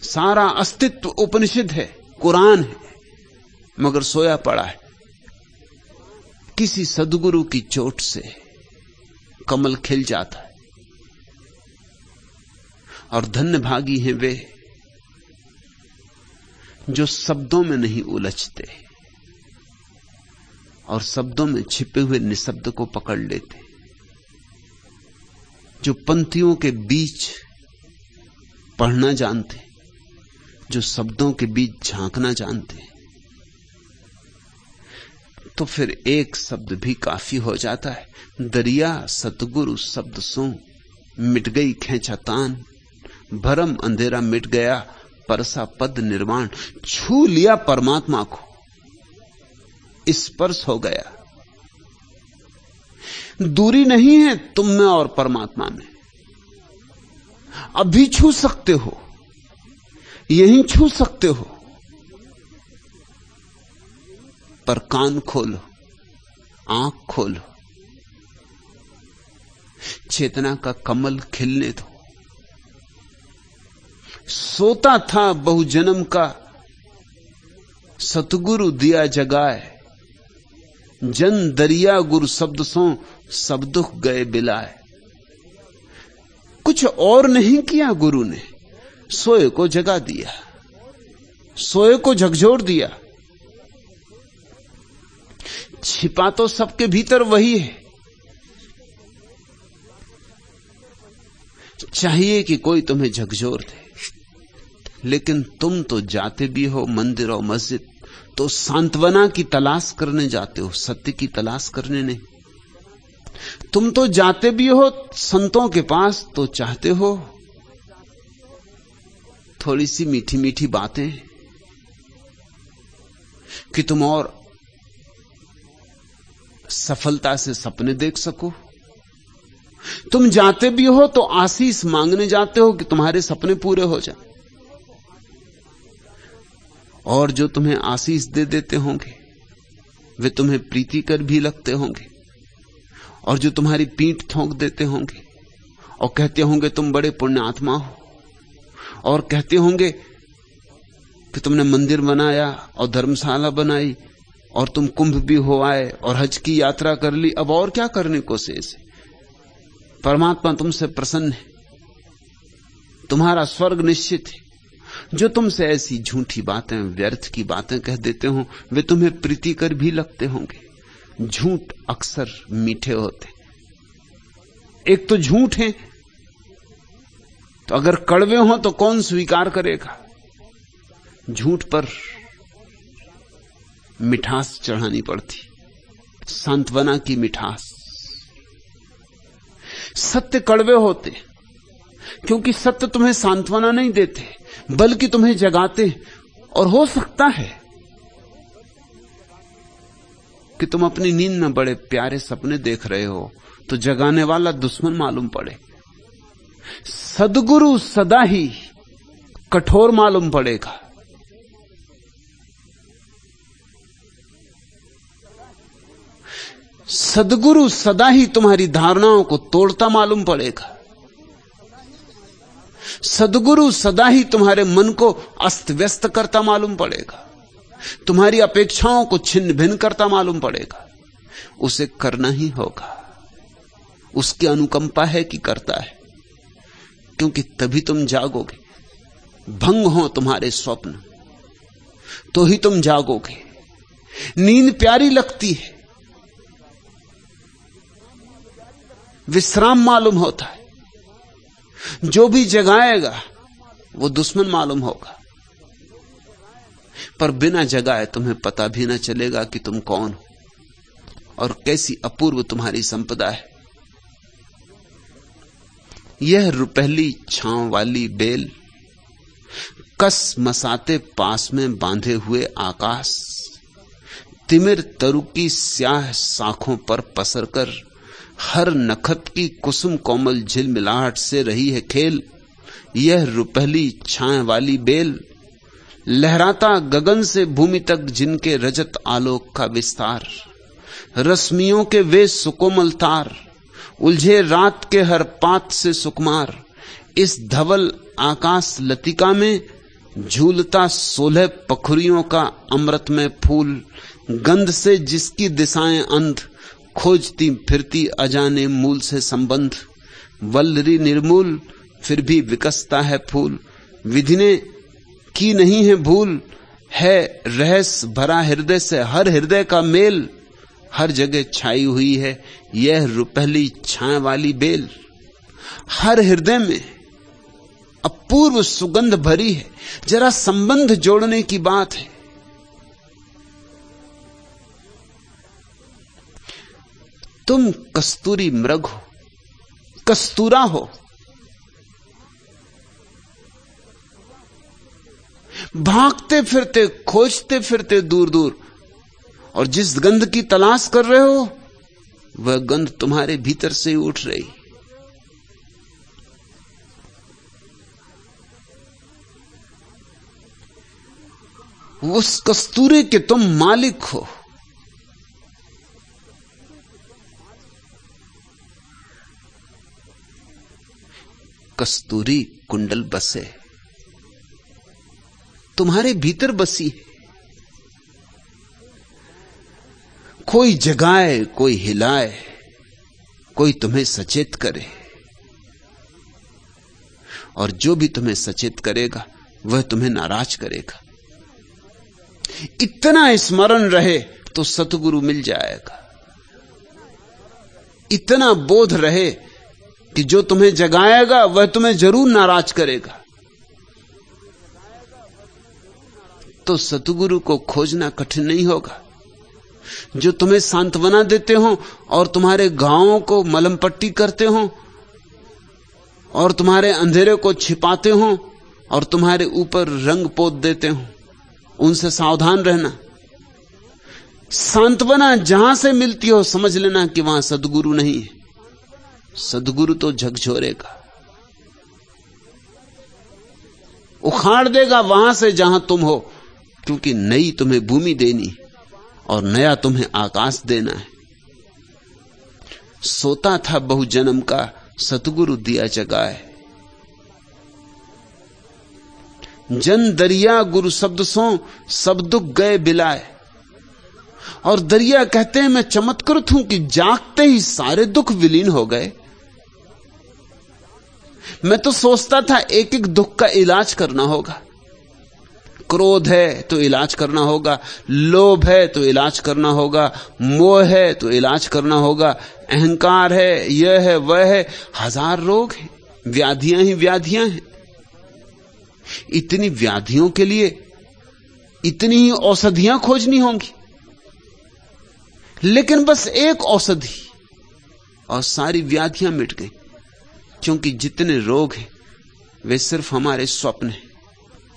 सारा अस्तित्व उपनिषद है, कुरान है, मगर सोया पड़ा है। किसी सद्गुरु की चोट से कमल खिल जाता है। और धन्य भागी हैं वे जो शब्दों में नहीं उलझते और शब्दों में छिपे हुए निशब्द को पकड़ लेते, जो पंक्तियों के बीच पढ़ना जानते, जो शब्दों के बीच झांकना जानते। तो फिर एक शब्द भी काफी हो जाता है। दरिया सतगुरु शब्द सो, मिट गई खेचातान, भरम अंधेरा मिट गया, परसा पद निर्वाण। छू लिया परमात्मा को, स्पर्श हो गया। दूरी नहीं है तुम में और परमात्मा में, अभी छू सकते हो, यहीं छू सकते हो। पर कान खोलो, आंख खोलो, चेतना का कमल खिलने दो। सोता था बहुजन्म का सतगुरु दिया जगाए, जन दरिया गुरु शब्द सो सब दुख गए बिलाए। कुछ और नहीं किया गुरु ने, सोए को जगा दिया, सोए को झकझोर दिया। छिपा तो सबके भीतर वही है। चाहिए कि कोई तुम्हें झकझोर दे, लेकिन तुम तो जाते भी हो मंदिर और मस्जिद तो सांत्वना की तलाश करने जाते हो, सत्य की तलाश करने नहीं। तुम तो जाते भी हो संतों के पास तो चाहते हो थोड़ी सी मीठी मीठी बातें कि तुम और सफलता से सपने देख सको। तुम जाते भी हो तो आशीष मांगने जाते हो कि तुम्हारे सपने पूरे हो जाए। और जो तुम्हें आशीष दे देते होंगे वे तुम्हें प्रीतिकर भी लगते होंगे, और जो तुम्हारी पीठ ठोंक देते होंगे और कहते होंगे तुम बड़े पुण्यात्मा हो, और कहते होंगे कि तुमने मंदिर बनाया और धर्मशाला बनाई और तुम कुंभ भी हो आए और हज की यात्रा कर ली, अब और क्या करने को शेष है। परमात्मा तुमसे प्रसन्न है, तुम्हारा स्वर्ग निश्चित है। जो तुमसे ऐसी झूठी बातें, व्यर्थ की बातें कह देते हो वे तुम्हें प्रीतिकर भी लगते होंगे। झूठ अक्सर मीठे होते। एक तो झूठ है तो अगर कड़वे हो तो कौन स्वीकार करेगा। झूठ पर मिठास चढ़ानी पड़ती, सांत्वना की मिठास। सत्य कड़वे होते क्योंकि सत्य तुम्हें सांत्वना नहीं देते बल्कि तुम्हें जगाते। और हो सकता है कि तुम अपनी नींद में बड़े प्यारे सपने देख रहे हो तो जगाने वाला दुश्मन मालूम पड़े। सद्गुरु सदा ही कठोर मालूम पड़ेगा। सद्गुरु सदा ही तुम्हारी धारणाओं को तोड़ता मालूम पड़ेगा। सद्गुरु सदा ही तुम्हारे मन को अस्त व्यस्त करता मालूम पड़ेगा, तुम्हारी अपेक्षाओं को छिन्न भिन्न करता मालूम पड़ेगा। उसे करना ही होगा, उसकी अनुकंपा है कि करता है, क्योंकि तभी तुम जागोगे। भंग हो तुम्हारे स्वप्न तो ही तुम जागोगे। नींद प्यारी लगती है, विश्राम मालूम होता है। जो भी जगाएगा वो दुश्मन मालूम होगा, पर बिना जगाए तुम्हें पता भी न चलेगा कि तुम कौन हो और कैसी अपूर्व तुम्हारी संपदा है। यह रुपहली छांव वाली बेल, कस मसाते पास में बांधे हुए आकाश, तिमिर तरु की स्याह शाखों पर पसर कर हर नखत की कुसुम कोमल झिलमिलाहट से रही है खेल। यह रुपहली छाए वाली बेल, लहराता गगन से भूमि तक जिनके रजत आलोक का विस्तार, रश्मियों के वे सुकोमल तार, उलझे रात के हर पात से सुकुमार। इस धवल आकाश लतिका में झूलता 16 पखुरियों का अमृत में फूल, गंध से जिसकी दिशाएं अंध, खोजती फिरती अजाने मूल से संबंध। वल्लरी निर्मूल फिर भी विकसता है फूल, विधि ने की नहीं है भूल, है रहस्य भरा हृदय से हर हृदय का मेल। हर जगह छाई हुई है यह रुपहली छाए वाली बेल, हर हृदय में अपूर्व सुगंध भरी है। जरा संबंध जोड़ने की बात है। तुम कस्तूरी मृग हो, कस्तूरा हो, भागते फिरते खोजते फिरते दूर दूर, और जिस गंध की तलाश कर रहे हो वह गंध तुम्हारे भीतर से ही उठ रही। उस कस्तूरे के तुम मालिक हो। कस्तूरी कुंडल बसे, तुम्हारे भीतर बसी है। कोई जगाए, कोई हिलाए, कोई तुम्हें सचेत करे। और जो भी तुम्हें सचेत करेगा वह तुम्हें नाराज करेगा। इतना स्मरण रहे तो सतगुरु मिल जाएगा। इतना बोध रहे कि जो तुम्हें जगाएगा वह तुम्हें जरूर नाराज करेगा, तो सतगुरु को खोजना कठिन नहीं होगा। जो तुम्हें सांत्वना देते हो और तुम्हारे घावों को मलहम पट्टी करते हो और तुम्हारे अंधेरे को छिपाते हो और तुम्हारे ऊपर रंग पोत देते हो, उनसे सावधान रहना। सांत्वना जहां से मिलती हो समझ लेना कि वहां सद्गुरु नहीं है। सद्गुरु तो झकझोरेगा, उखाड़ देगा वहां से जहां तुम हो, क्योंकि नई तुम्हें भूमि देनी और नया तुम्हें आकाश देना है। सोता था बहु जन्म का, सतगुरु दिया जगाए। जन दरिया गुरु शब्द सो, सब दुख गए बिलाए। और दरिया कहते हैं मैं चमत्कृत हूं कि जागते ही सारे दुख विलीन हो गए। मैं तो सोचता था एक एक दुख का इलाज करना होगा। क्रोध है तो इलाज करना होगा, लोभ है तो इलाज करना होगा, मोह है तो इलाज करना होगा, अहंकार है, यह है वह है, हजार रोग हैं, व्याधियां ही व्याधियां हैं। इतनी व्याधियों के लिए इतनी ही औषधियां खोजनी होंगी, लेकिन बस एक औषधि और सारी व्याधियां मिट गई। क्योंकि जितने रोग हैं वे सिर्फ हमारे स्वप्न हैं,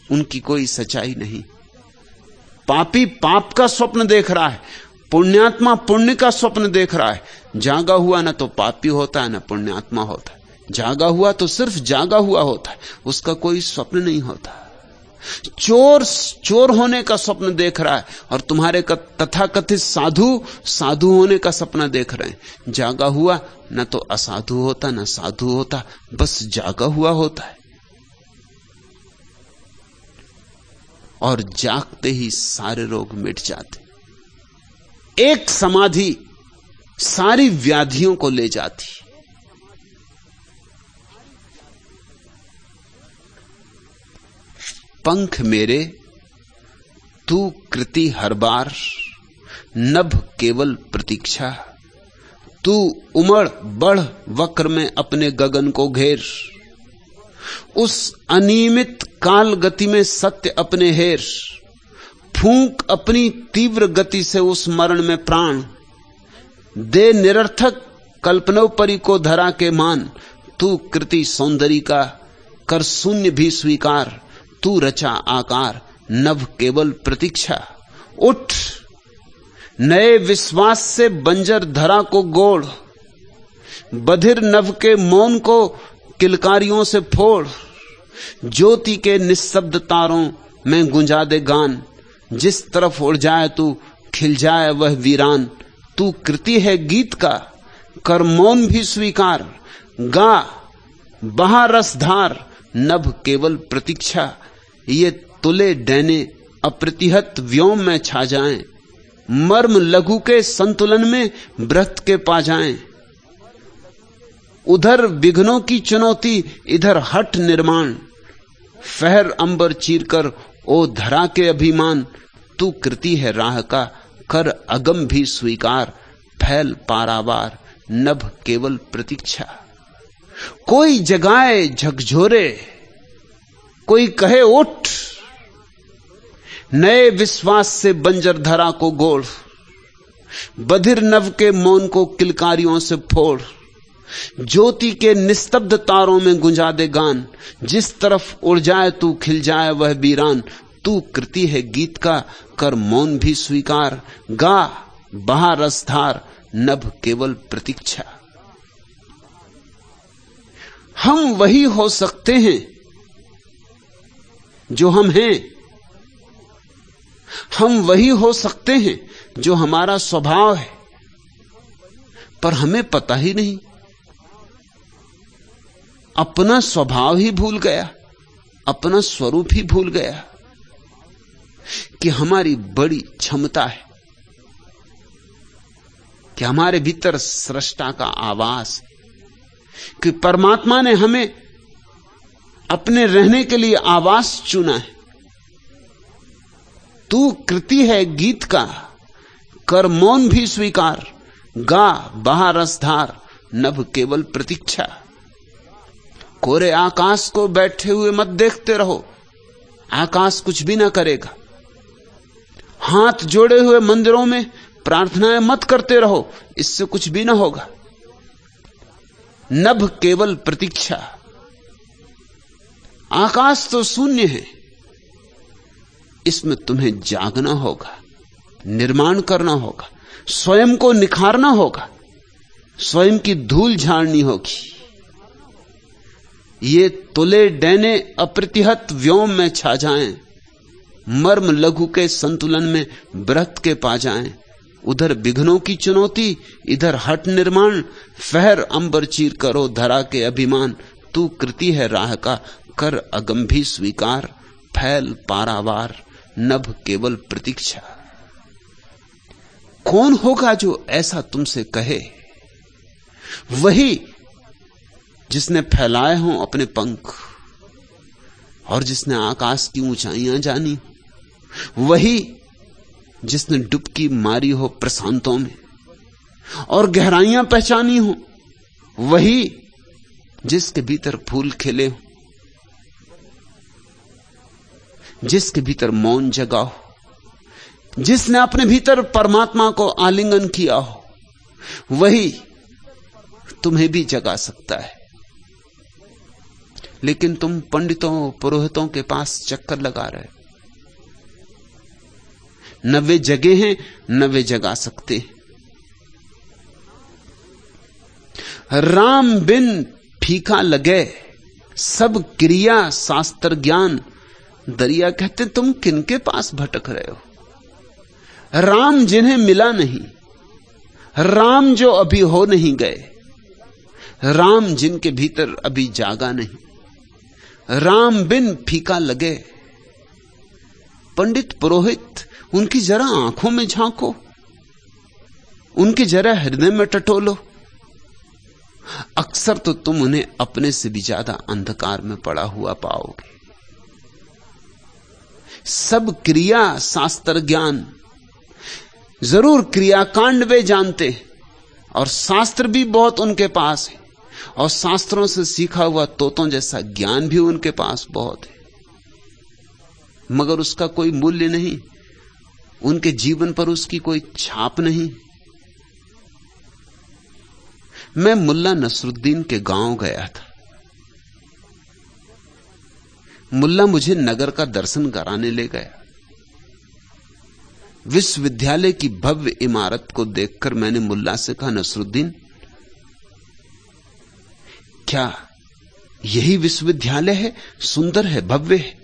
उनकी कोई सच्चाई नहीं। पापी पाप का स्वप्न देख रहा है, पुण्यात्मा पुण्य का स्वप्न देख रहा है। जागा हुआ ना तो पापी होता है ना पुण्यात्मा होता है, जागा हुआ तो सिर्फ जागा हुआ होता है, उसका कोई स्वप्न नहीं होता। चोर चोर होने का स्वप्न देख रहा है और तुम्हारे तथाकथित साधु साधु होने का सपना देख रहे हैं। जागा हुआ ना तो असाधु होता ना साधु होता, बस जागा हुआ होता है। और जागते ही सारे रोग मिट जाते। एक समाधि सारी व्याधियों को ले जाती। पंख मेरे तू कृति हर बार, नभ केवल प्रतीक्षा। तू उमड़ बढ़ वक्र में अपने गगन को घेर, उस अनियमित काल गति में सत्य अपने हेर। फूंक अपनी तीव्र गति से उस मरण में प्राण, दे निरर्थक कल्पनोपरि को धरा के मान। तू कृति सौंदर्य का कर शून्य भी स्वीकार, तू रचा आकार नभ केवल प्रतीक्षा। उठ नए विश्वास से बंजर धरा को गोड़, बधिर नभ के मौन को किलकारियों से फोड़। ज्योति के निःशब्द तारों में गुंजा दे गान, जिस तरफ उड़ जाए तू खिल जाए वह वीरान। तू कृति है गीत का कर मौन भी स्वीकार, गा बहा रसधार नभ केवल प्रतीक्षा। ये तुले डैने अप्रतिहत व्योम में छा जाएं, मर्म लघु के संतुलन में व्रत के पा जाएं। उधर विघ्नों की चुनौती इधर हट निर्माण, फहर अंबर चीरकर ओ धरा के अभिमान। तू कृति है राह का कर अगम भी स्वीकार, फैल पारावार नभ केवल प्रतीक्षा। कोई जगाए झकझोरे, कोई कहे उठ, नए विश्वास से बंजर धरा को गोड़। बधिर नभ के मौन को किलकारियों से फोड़, ज्योति के निस्तब्ध तारों में गुंजा दे गान। जिस तरफ उड़ जाए तू खिल जाए वह वीरान। तू कृति है गीत का कर मौन भी स्वीकार, गा बहा रसधार नभ केवल प्रतीक्षा। हम वही हो सकते हैं जो हम हैं, हम वही हो सकते हैं जो हमारा स्वभाव है, पर हमें पता ही नहीं। अपना स्वभाव ही भूल गया, अपना स्वरूप ही भूल गया कि हमारी बड़ी क्षमता है, कि हमारे भीतर सृष्टा का आवास है, कि परमात्मा ने हमें अपने रहने के लिए आवास चुना है। तू कृति है गीत का, कर मौन भी स्वीकार, गा बहा रसधार, नभ केवल प्रतीक्षा। कोरे आकाश को बैठे हुए मत देखते रहो, आकाश कुछ भी ना करेगा। हाथ जोड़े हुए मंदिरों में प्रार्थनाएं मत करते रहो, इससे कुछ भी ना होगा। नभ केवल प्रतीक्षा। आकाश तो शून्य है, इसमें तुम्हें जागना होगा, निर्माण करना होगा, स्वयं को निखारना होगा, स्वयं की धूल झाड़नी होगी। ये तुले डैने अप्रतिहत व्योम में छा जाएं, मर्म लघु के संतुलन में बृहत के पा जाएं। उधर विघ्नों की चुनौती, इधर हट निर्माण, फहर अंबर चीर करो धरा के अभिमान। तू कृति है राह का, कर अगंभी स्वीकार, फैल पारावार, नभ केवल प्रतीक्षा। कौन होगा जो ऐसा तुमसे कहे? वही जिसने फैलाए हों अपने पंख और जिसने आकाश की ऊंचाइयां जानी, वही जिसने डुबकी मारी हो प्रशांतों में और गहराइयां पहचानी हो, वही जिसके भीतर फूल खिले हो, जिसके भीतर मौन जगा हो, जिसने अपने भीतर परमात्मा को आलिंगन किया हो, वही तुम्हें भी जगा सकता है। लेकिन तुम पंडितों पुरोहितों के पास चक्कर लगा रहे, न वे जगे हैं न वे जगा सकते। राम बिन फीका लगे सब क्रिया शास्त्र ज्ञान। दरिया कहते तुम किनके पास भटक रहे हो? राम जिन्हें मिला नहीं, राम जो अभी हो नहीं गए, राम जिनके भीतर अभी जागा नहीं, राम बिन फीका लगे। पंडित पुरोहित, उनकी जरा आंखों में झांको, उनके जरा हृदय में टटोलो। अक्सर तो तुम उन्हें अपने से भी ज्यादा अंधकार में पड़ा हुआ पाओगे। सब क्रिया शास्त्र ज्ञान, जरूर क्रियाकांड वे जानते हैं और शास्त्र भी बहुत उनके पास है, और शास्त्रों से सीखा हुआ तोतों जैसा ज्ञान भी उनके पास बहुत है, मगर उसका कोई मूल्य नहीं, उनके जीवन पर उसकी कोई छाप नहीं। मैं मुल्ला नसरुद्दीन के गांव गया था। मुल्ला मुझे नगर का दर्शन कराने ले गया। विश्वविद्यालय की भव्य इमारत को देखकर मैंने मुल्ला से कहा, नसरुद्दीन, क्या यही विश्वविद्यालय है? सुंदर है, भव्य है।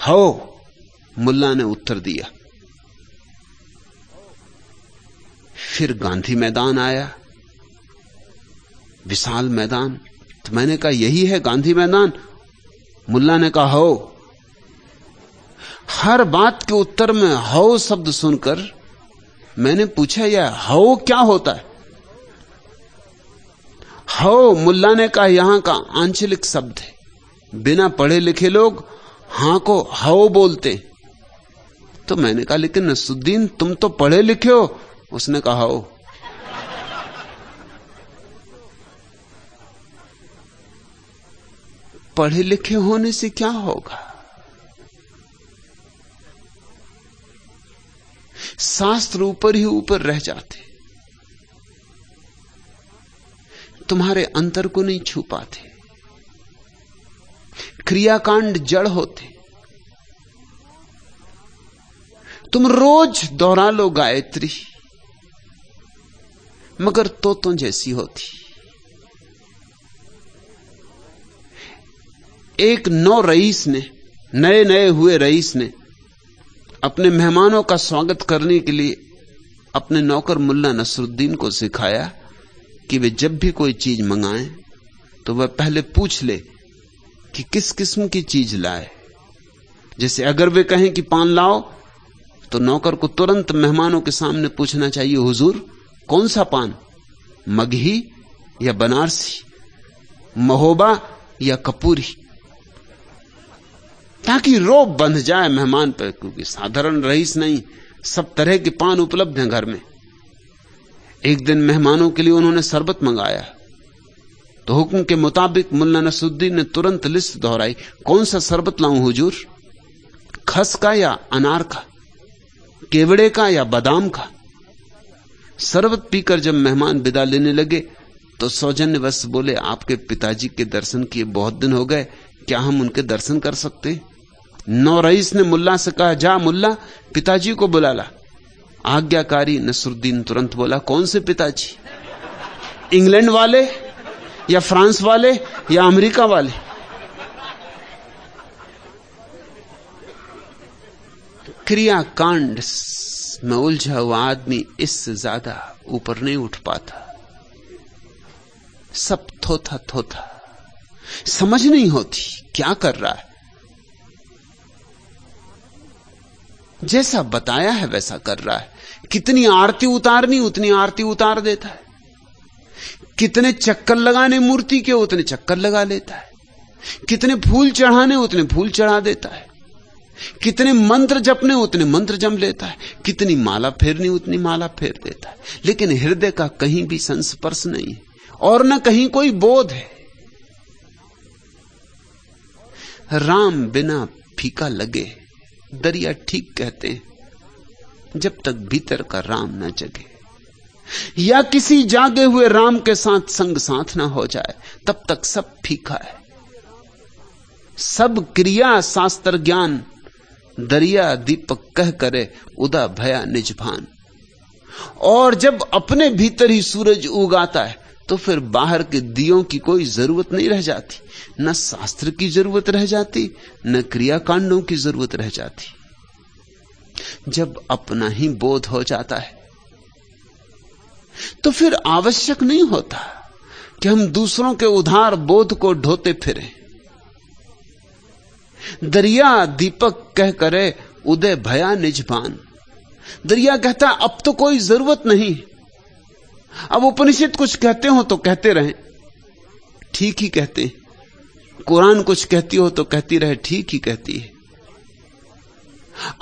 हो, मुल्ला ने उत्तर दिया। फिर गांधी मैदान आया, विशाल मैदान। तो मैंने कहा, यही है गांधी मैदान? मुल्ला ने कहा, हो। हर बात के उत्तर में हो शब्द सुनकर मैंने पूछा, यह हो क्या होता है? हो, मुल्ला ने कहा, यहां का आंचलिक शब्द है। बिना पढ़े लिखे लोग हां को हो बोलते। तो मैंने कहा, लेकिन नसरुद्दीन, तुम तो पढ़े लिखे हो। उसने कहा, हो। पढ़े लिखे होने से क्या होगा? शास्त्र ऊपर ही ऊपर रह जाते, तुम्हारे अंतर को नहीं छू पाते। क्रियाकांड जड़ होते। तुम रोज दोहरा लो गायत्री, मगर तोतों जैसी होती। एक रईस ने, नए नए हुए रईस ने अपने मेहमानों का स्वागत करने के लिए अपने नौकर मुल्ला नसरुद्दीन को सिखाया कि वे जब भी कोई चीज मंगाएं तो वह पहले पूछ ले कि किस किस्म की चीज लाए। जैसे अगर वे कहें कि पान लाओ, तो नौकर को तुरंत मेहमानों के सामने पूछना चाहिए, हुजूर कौन सा पान, मगही या बनारसी, महोबा या कपूरी, ताकि रोब बंध जाए मेहमान पर, क्योंकि साधारण रईस नहीं, सब तरह के पान उपलब्ध हैं घर में। एक दिन मेहमानों के लिए उन्होंने शरबत मंगाया, तो हुक्म के मुताबिक मुल्ला नसरुद्दीन ने तुरंत लिस्ट दोहराई, कौन सा शरबत लाऊं हुजूर, खस का या अनार का, केवड़े का या बादाम का। शरबत पीकर जब मेहमान विदा लेने लगे तो सौजन्यवश बोले, आपके पिताजी के दर्शन किए बहुत दिन हो गए, क्या हम उनके दर्शन कर सकते? नौ रईस ने मुल्ला से कहा, जा मुल्ला पिताजी को बुला ला। आज्ञाकारी नसरुद्दीन तुरंत बोला, कौन से पिताजी, इंग्लैंड वाले या फ्रांस वाले या अमेरिका वाले? क्रियाकांड में उलझा हुआ आदमी इससे ज्यादा ऊपर नहीं उठ पाता। सब थोथा थोथा, समझ नहीं होती क्या कर रहा है। जैसा बताया है वैसा कर रहा है। कितनी आरती उतारनी उतनी आरती उतार देता है, कितने चक्कर लगाने मूर्ति के उतने चक्कर लगा लेता है, कितने फूल चढ़ाने उतने फूल चढ़ा देता है, कितने मंत्र जपने उतने मंत्र जम लेता है, कितनी माला फेरनी उतनी माला फेर देता है। लेकिन हृदय का कहीं भी संस्पर्श नहीं है और न कहीं कोई बोध है। राम बिना फीका लगे, दरिया ठीक कहते हैं, जब तक भीतर का राम न जगे या किसी जागे हुए राम के साथ संग साथ ना हो जाए, तब तक सब फीका है। सब क्रिया शास्त्र ज्ञान, दरिया दीपक कह करे उदा भया निज भान। और जब अपने भीतर ही सूरज उगाता है तो फिर बाहर के दियों की कोई जरूरत नहीं रह जाती, न शास्त्र की जरूरत रह जाती, न क्रियाकांडों की जरूरत रह जाती। जब अपना ही बोध हो जाता है तो फिर आवश्यक नहीं होता कि हम दूसरों के उधार बोध को ढोते फिरें। दरिया दीपक कह करे उदय भया निजभान। दरिया कहता है अब तो कोई जरूरत नहीं, अब उपनिषद कुछ कहते हो तो कहते रहें, ठीक ही कहते, कुरान कुछ कहती हो तो कहती रहे, ठीक ही कहती है।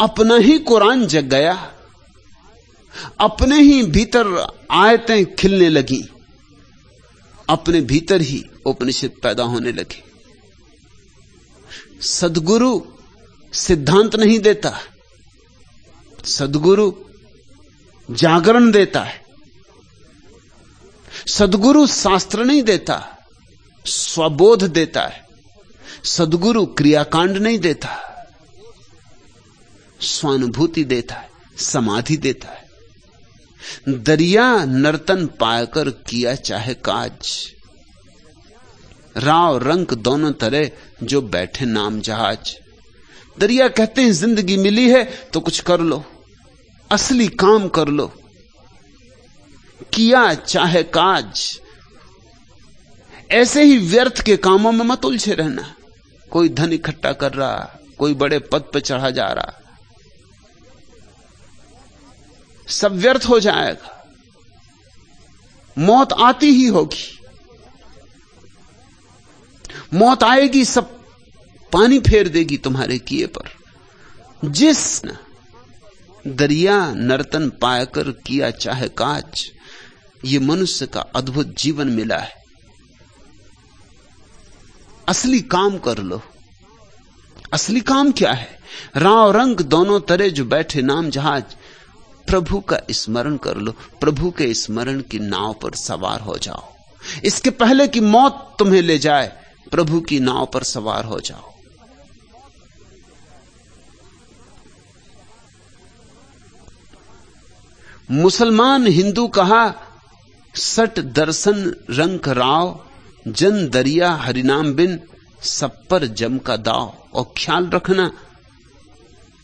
अपना ही कुरान जग गया, अपने ही भीतर आयतें खिलने लगी, अपने भीतर ही उपनिषद पैदा होने लगे। सद्गुरु सिद्धांत नहीं देता, सद्गुरु जागरण देता है। सद्गुरु शास्त्र नहीं देता, स्वबोध देता है। सद्गुरु क्रियाकांड नहीं देता, स्वानुभूति देता है, समाधि देता है। दरिया नर्तन पाकर किया चाहे काज, राव रंक दोनों तरह जो बैठे नाम जहाज। दरिया कहते हैं जिंदगी मिली है तो कुछ कर लो, असली काम कर लो, किया चाहे काज। ऐसे ही व्यर्थ के कामों में मत उलझे रहना। कोई धन इकट्ठा कर रहा, कोई बड़े पद पर चढ़ा जा रहा, सब व्यर्थ हो जाएगा। मौत आती ही होगी, मौत आएगी, सब पानी फेर देगी तुम्हारे किए पर। जिस दरिया नर्तन पाकर किया चाहे काज, ये मनुष्य का अद्भुत जीवन मिला है। असली काम कर लो। असली काम क्या है? राव रंग दोनों तरह जो बैठे नाम जहाज। प्रभु का स्मरण कर लो, प्रभु के स्मरण की नाव पर सवार हो जाओ। इसके पहले कि मौत तुम्हें ले जाए, प्रभु की नाव पर सवार हो जाओ। मुसलमान हिंदू कहा सट दर्शन रंग राव, जन दरिया हरिनाम बिन सब पर जम का दाव। और ख्याल रखना,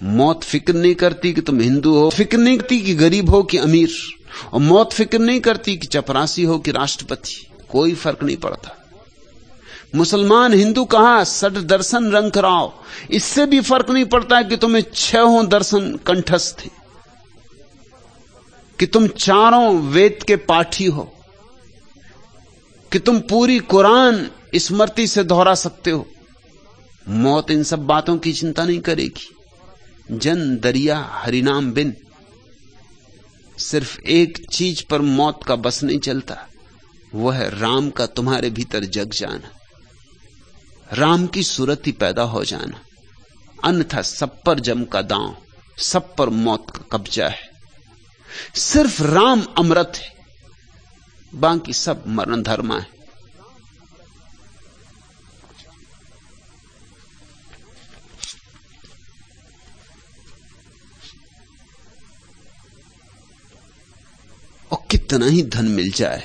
मौत फिक्र नहीं करती कि तुम हिंदू हो, फिक्र नहीं करती कि गरीब हो कि अमीर, और मौत फिक्र नहीं करती कि चपरासी हो कि राष्ट्रपति, कोई फर्क नहीं पड़ता। मुसलमान हिंदू कहा सट दर्शन रंग राव, इससे भी फर्क नहीं पड़ता कि तुम्हें 6 दर्शन कंठस्थ थे, कि तुम 4 वेद के पाठी हो, कि तुम पूरी कुरान स्मृति से दोहरा सकते हो। मौत इन सब बातों की चिंता नहीं करेगी। जन दरिया हरिनाम बिन, सिर्फ एक चीज पर मौत का बस नहीं चलता, वह है राम का तुम्हारे भीतर जग जाना, राम की सूरत ही पैदा हो जाना। अन्यथा सब पर जम का दांव, सब पर मौत का कब्जा है। सिर्फ राम अमृत है, बाकी सब मरण धर्मा है। और कितना ही धन मिल जाए,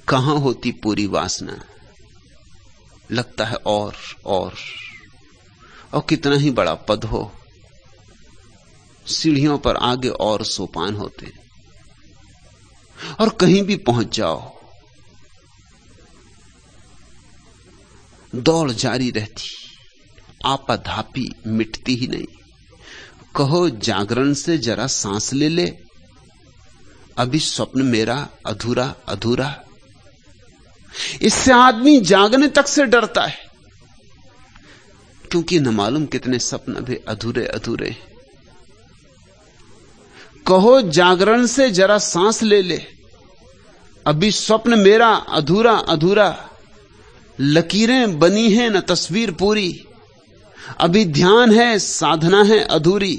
कहां होती पूरी वासना, लगता है और कितना ही बड़ा पद हो, सीढ़ियों पर आगे और सोपान होते, और कहीं भी पहुंच जाओ दौड़ जारी रहती, आपाधापी मिटती ही नहीं। कहो जागरण से जरा सांस ले ले, अभी स्वप्न मेरा अधूरा अधूरा। इससे आदमी जागने तक से डरता है, क्योंकि न मालूम कितने सपन अभी अधूरे अधूरे। कहो जागरण से जरा सांस ले ले, अभी स्वप्न मेरा अधूरा अधूरा। लकीरें बनी हैं न तस्वीर पूरी, अभी ध्यान है साधना है अधूरी।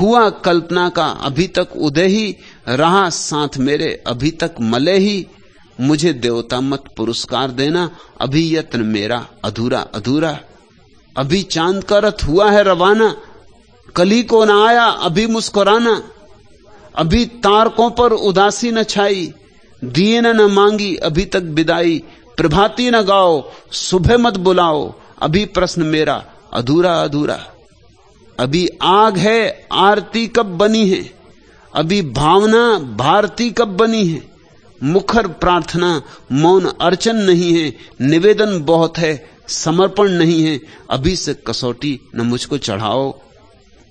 हुआ कल्पना का अभी तक उदय ही, रहा साथ मेरे अभी तक मले ही। मुझे देवता मत पुरस्कार देना, अभी यत्न मेरा अधूरा अधूरा। अभी चांद का रथ हुआ है रवाना, कली को न आया अभी मुस्कुराना। अभी तारकों पर उदासी न छाई, दिए न मांगी अभी तक विदाई। प्रभाती न गाओ सुबह मत बुलाओ, अभी प्रश्न मेरा अधूरा अधूरा। अभी आग है आरती कब बनी है, अभी भावना भारती कब बनी है। मुखर प्रार्थना मौन अर्चन नहीं है, निवेदन बहुत है समर्पण नहीं है। अभी से कसौटी न मुझको चढ़ाओ,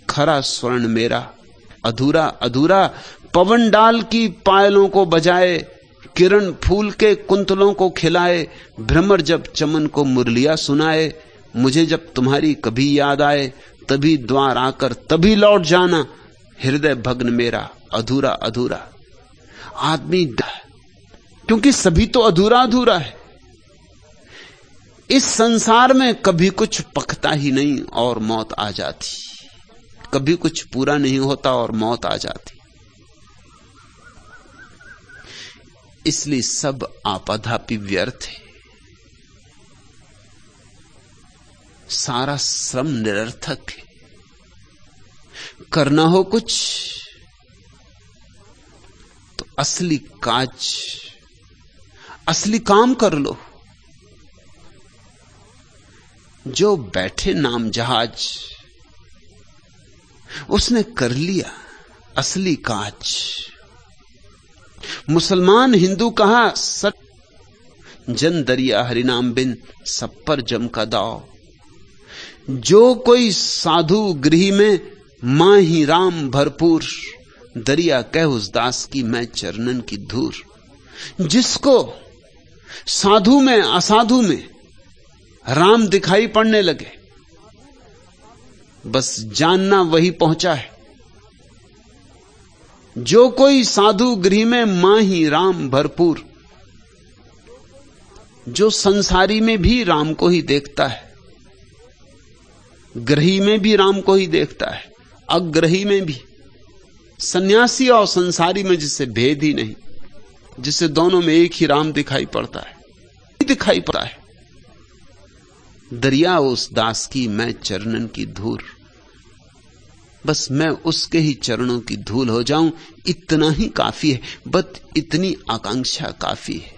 खरा स्वर्ण मेरा अधूरा अधूरा। पवन डाल की पायलों को बजाए, किरण फूल के कुंतलों को खिलाए। भ्रमर जब चमन को मुरलिया सुनाए, मुझे जब तुम्हारी कभी याद आए, तभी द्वार आकर तभी लौट जाना। हृदय भग्न मेरा अधूरा अधूरा। आदमी क्योंकि सभी तो अधूरा अधूरा है। इस संसार में कभी कुछ पकता ही नहीं और मौत आ जाती, कभी कुछ पूरा नहीं होता और मौत आ जाती। इसलिए सब आपाधापी व्यर्थ है, सारा श्रम निरर्थक है। करना हो कुछ तो असली काज, असली काम कर लो। जो बैठे नाम जहाज, उसने कर लिया असली काज। मुसलमान हिंदू कहा सच, जन दरिया हरिनाम बिन, सब पर जम का दाव। जो कोई साधु गृह में, मां ही राम भरपूर। दरिया कह उस दास की मैं चरणन की धूर। जिसको साधु में असाधु में राम दिखाई पड़ने लगे, बस जानना वही पहुंचा है। जो कोई साधु गृह में, मां ही राम भरपूर। जो संसारी में भी राम को ही देखता है, ग्रही में भी राम को ही देखता है, अग्रही में भी। सन्यासी और संसारी में जिसे भेद ही नहीं, जिसे दोनों में एक ही राम दिखाई पड़ता है, दिखाई पड़ता है। दरिया उस दास की मैं चरणन की धूल, बस मैं उसके ही चरणों की धूल हो जाऊं, इतना ही काफी है। बस इतनी आकांक्षा काफी है।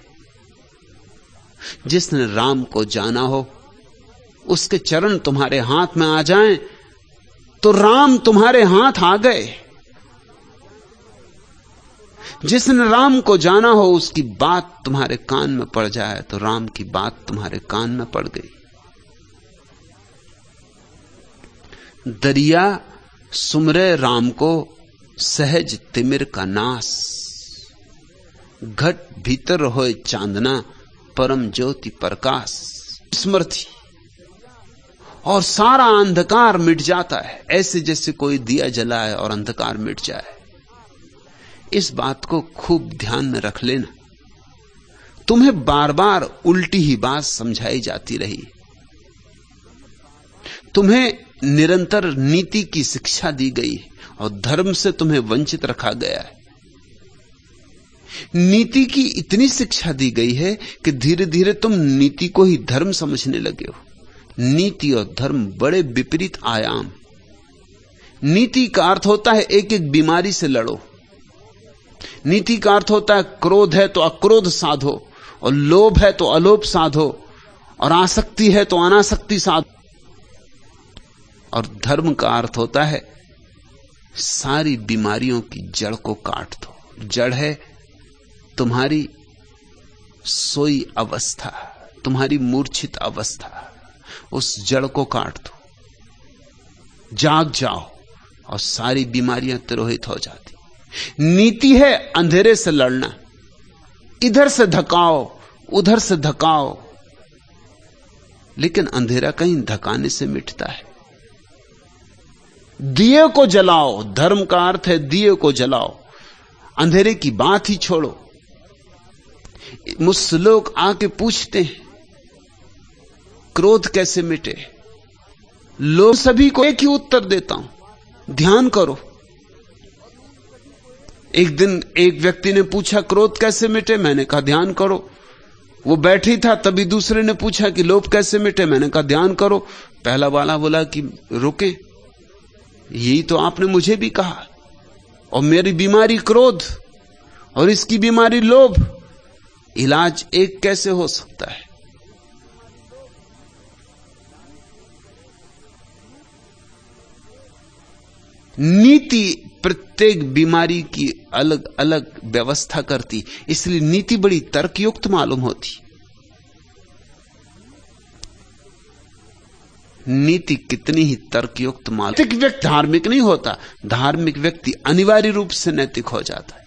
जिसने राम को जाना हो, उसके चरण तुम्हारे हाथ में आ जाएं तो राम तुम्हारे हाथ आ गए। जिसने राम को जाना हो, उसकी बात तुम्हारे कान में पड़ जाए तो राम की बात तुम्हारे कान में पड़ गई। दरिया सुमरे राम को, सहज तिमिर का नास। घट भीतर होए चांदना, परम ज्योति प्रकाश। स्मृति, और सारा अंधकार मिट जाता है, ऐसे जैसे कोई दिया जलाए और अंधकार मिट जाए। इस बात को खूब ध्यान में रख लेना। तुम्हें बार बार उल्टी ही बात समझाई जाती रही, तुम्हें निरंतर नीति की शिक्षा दी गई और धर्म से तुम्हें वंचित रखा गया है। नीति की इतनी शिक्षा दी गई है कि धीरे धीरे तुम नीति को ही धर्म समझने लगे हो। नीति और धर्म बड़े विपरीत आयाम। नीति का अर्थ होता है एक एक बीमारी से लड़ो। नीति का अर्थ होता है क्रोध है तो अक्रोध साधो, और लोभ है तो अलोभ साधो, और आसक्ति है तो अनासक्ति साधो। और धर्म का अर्थ होता है सारी बीमारियों की जड़ को काट दो। जड़ है तुम्हारी सोई अवस्था, तुम्हारी मूर्छित अवस्था। उस जड़ को काट दो, जाग जाओ और सारी बीमारियां तिरोहित हो जाती। नीति है अंधेरे से लड़ना, इधर से धकाओ उधर से धकाओ, लेकिन अंधेरा कहीं धकाने से मिटता है। दिए को जलाओ, धर्म का अर्थ है दिए को जलाओ, अंधेरे की बात ही छोड़ो। मुझसे लोग आके पूछते हैं क्रोध कैसे मिटे, लोग सभी को एक ही उत्तर देता हूं, ध्यान करो। एक दिन एक व्यक्ति ने पूछा क्रोध कैसे मिटे, मैंने कहा ध्यान करो। वो बैठी था, तभी दूसरे ने पूछा कि लोभ कैसे मिटे, मैंने कहा ध्यान करो। पहला वाला बोला कि रुके, यही तो आपने मुझे भी कहा, और मेरी बीमारी क्रोध और इसकी बीमारी लोभ, इलाज एक कैसे हो सकता है? नीति प्रत्येक बीमारी की अलग अलग व्यवस्था करती, इसलिए नीति बड़ी तर्कयुक्त मालूम होती। नीति कितनी ही तर्कयुक्त मालूम। नैतिक व्यक्ति धार्मिक नहीं होता, धार्मिक व्यक्ति अनिवार्य रूप से नैतिक हो जाता है,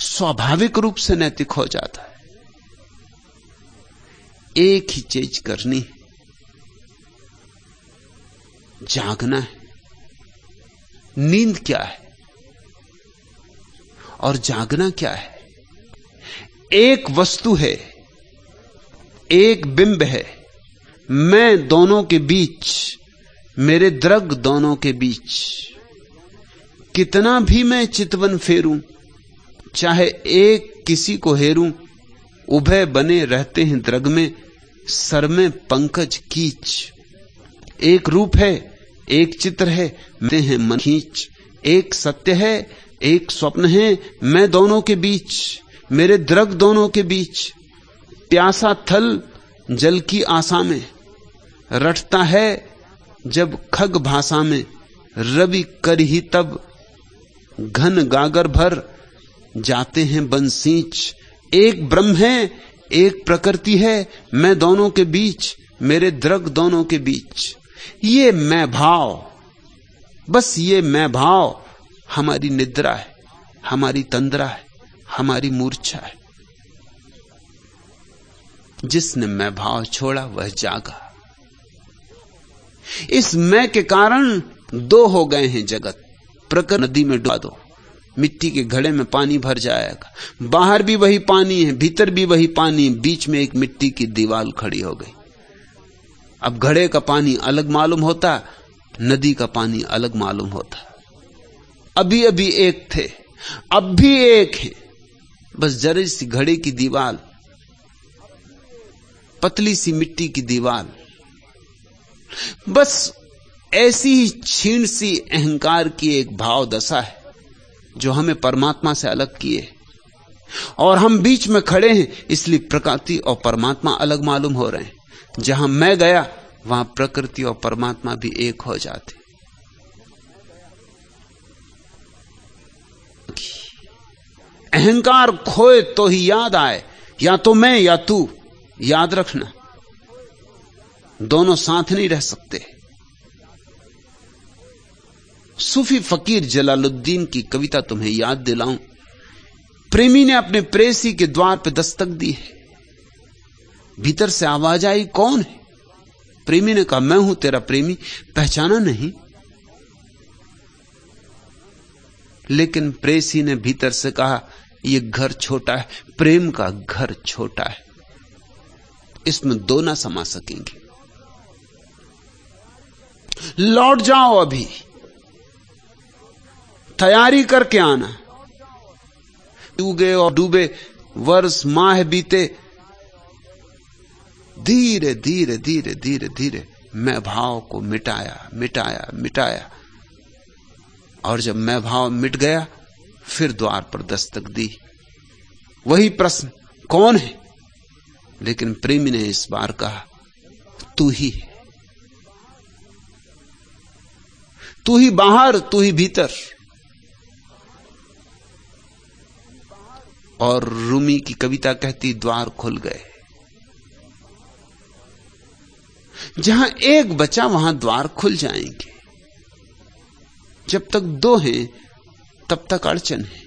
स्वाभाविक रूप से नैतिक हो जाता है। एक ही चीज करनी, जागना है। नींद क्या है और जागना क्या है? एक वस्तु है, एक बिंब है, मैं दोनों के बीच, मेरे दृग दोनों के बीच। कितना भी मैं चितवन फेरूं, चाहे एक किसी को हेरूं, उभय बने रहते हैं दृग में, सर में पंकज कीच। एक रूप है, एक चित्र है, मैं हैं मन खींच। एक सत्य है, एक स्वप्न है, मैं दोनों के बीच, मेरे दृग दोनों के बीच। प्यासा थल जल की आशा में, रटता है जब खग भाषा में। रवि कर ही तब घन गागर भर, जाते हैं बंसीच। एक ब्रह्म है, एक प्रकृति है, मैं दोनों के बीच, मेरे दृग दोनों के बीच। ये मैं भाव, बस ये मैं भाव हमारी निद्रा है, हमारी तंद्रा है, हमारी मूर्छा है। जिसने मैं भाव छोड़ा वह जागा। इस मैं के कारण दो हो गए हैं जगत। प्रकृति नदी में डुबा दो, मिट्टी के घड़े में पानी भर जाएगा, बाहर भी वही पानी है, भीतर भी वही पानी, बीच में एक मिट्टी की दीवार खड़ी हो गई। अब घड़े का पानी अलग मालूम होता, नदी का पानी अलग मालूम होता। अभी अभी एक थे, अब भी एक है, बस जरा सी घड़े की दीवार, पतली सी मिट्टी की दीवार। बस ऐसी ही क्षीण सी अहंकार की एक भाव दशा है जो हमें परमात्मा से अलग किए, और हम बीच में खड़े हैं, इसलिए प्रकृति और परमात्मा अलग मालूम हो रहे हैं। जहां मैं गया वहां प्रकृति और परमात्मा भी एक हो जाते। अहंकार खोए तो ही याद आए, या तो मैं या तू। याद रखना, दोनों साथ नहीं रह सकते। सूफी फकीर जलालुद्दीन की कविता तुम्हें याद दिलाऊं। प्रेमी ने अपने प्रेसी के द्वार पर दस्तक दी है, भीतर से आवाज आई, कौन है? प्रेमी ने कहा, मैं हूं तेरा प्रेमी। पहचाना नहीं, लेकिन प्रेसी ने भीतर से कहा, यह घर छोटा है, प्रेम का घर छोटा है, इसमें दो ना समा सकेंगे। लौट जाओ, अभी तैयारी करके आना। उगे और डूबे वर्ष माह बीते, धीरे धीरे धीरे धीरे धीरे मैं भाव को मिटाया मिटाया मिटाया, और जब मैं भाव मिट गया फिर द्वार पर दस्तक दी। वही प्रश्न, कौन है? लेकिन प्रेमी ने इस बार कहा, तू ही है, तू ही बाहर, तू ही भीतर। और रूमी की कविता कहती, द्वार खुल गए। जहां एक बचा वहां द्वार खुल जाएंगे। जब तक दो हैं तब तक अड़चन है।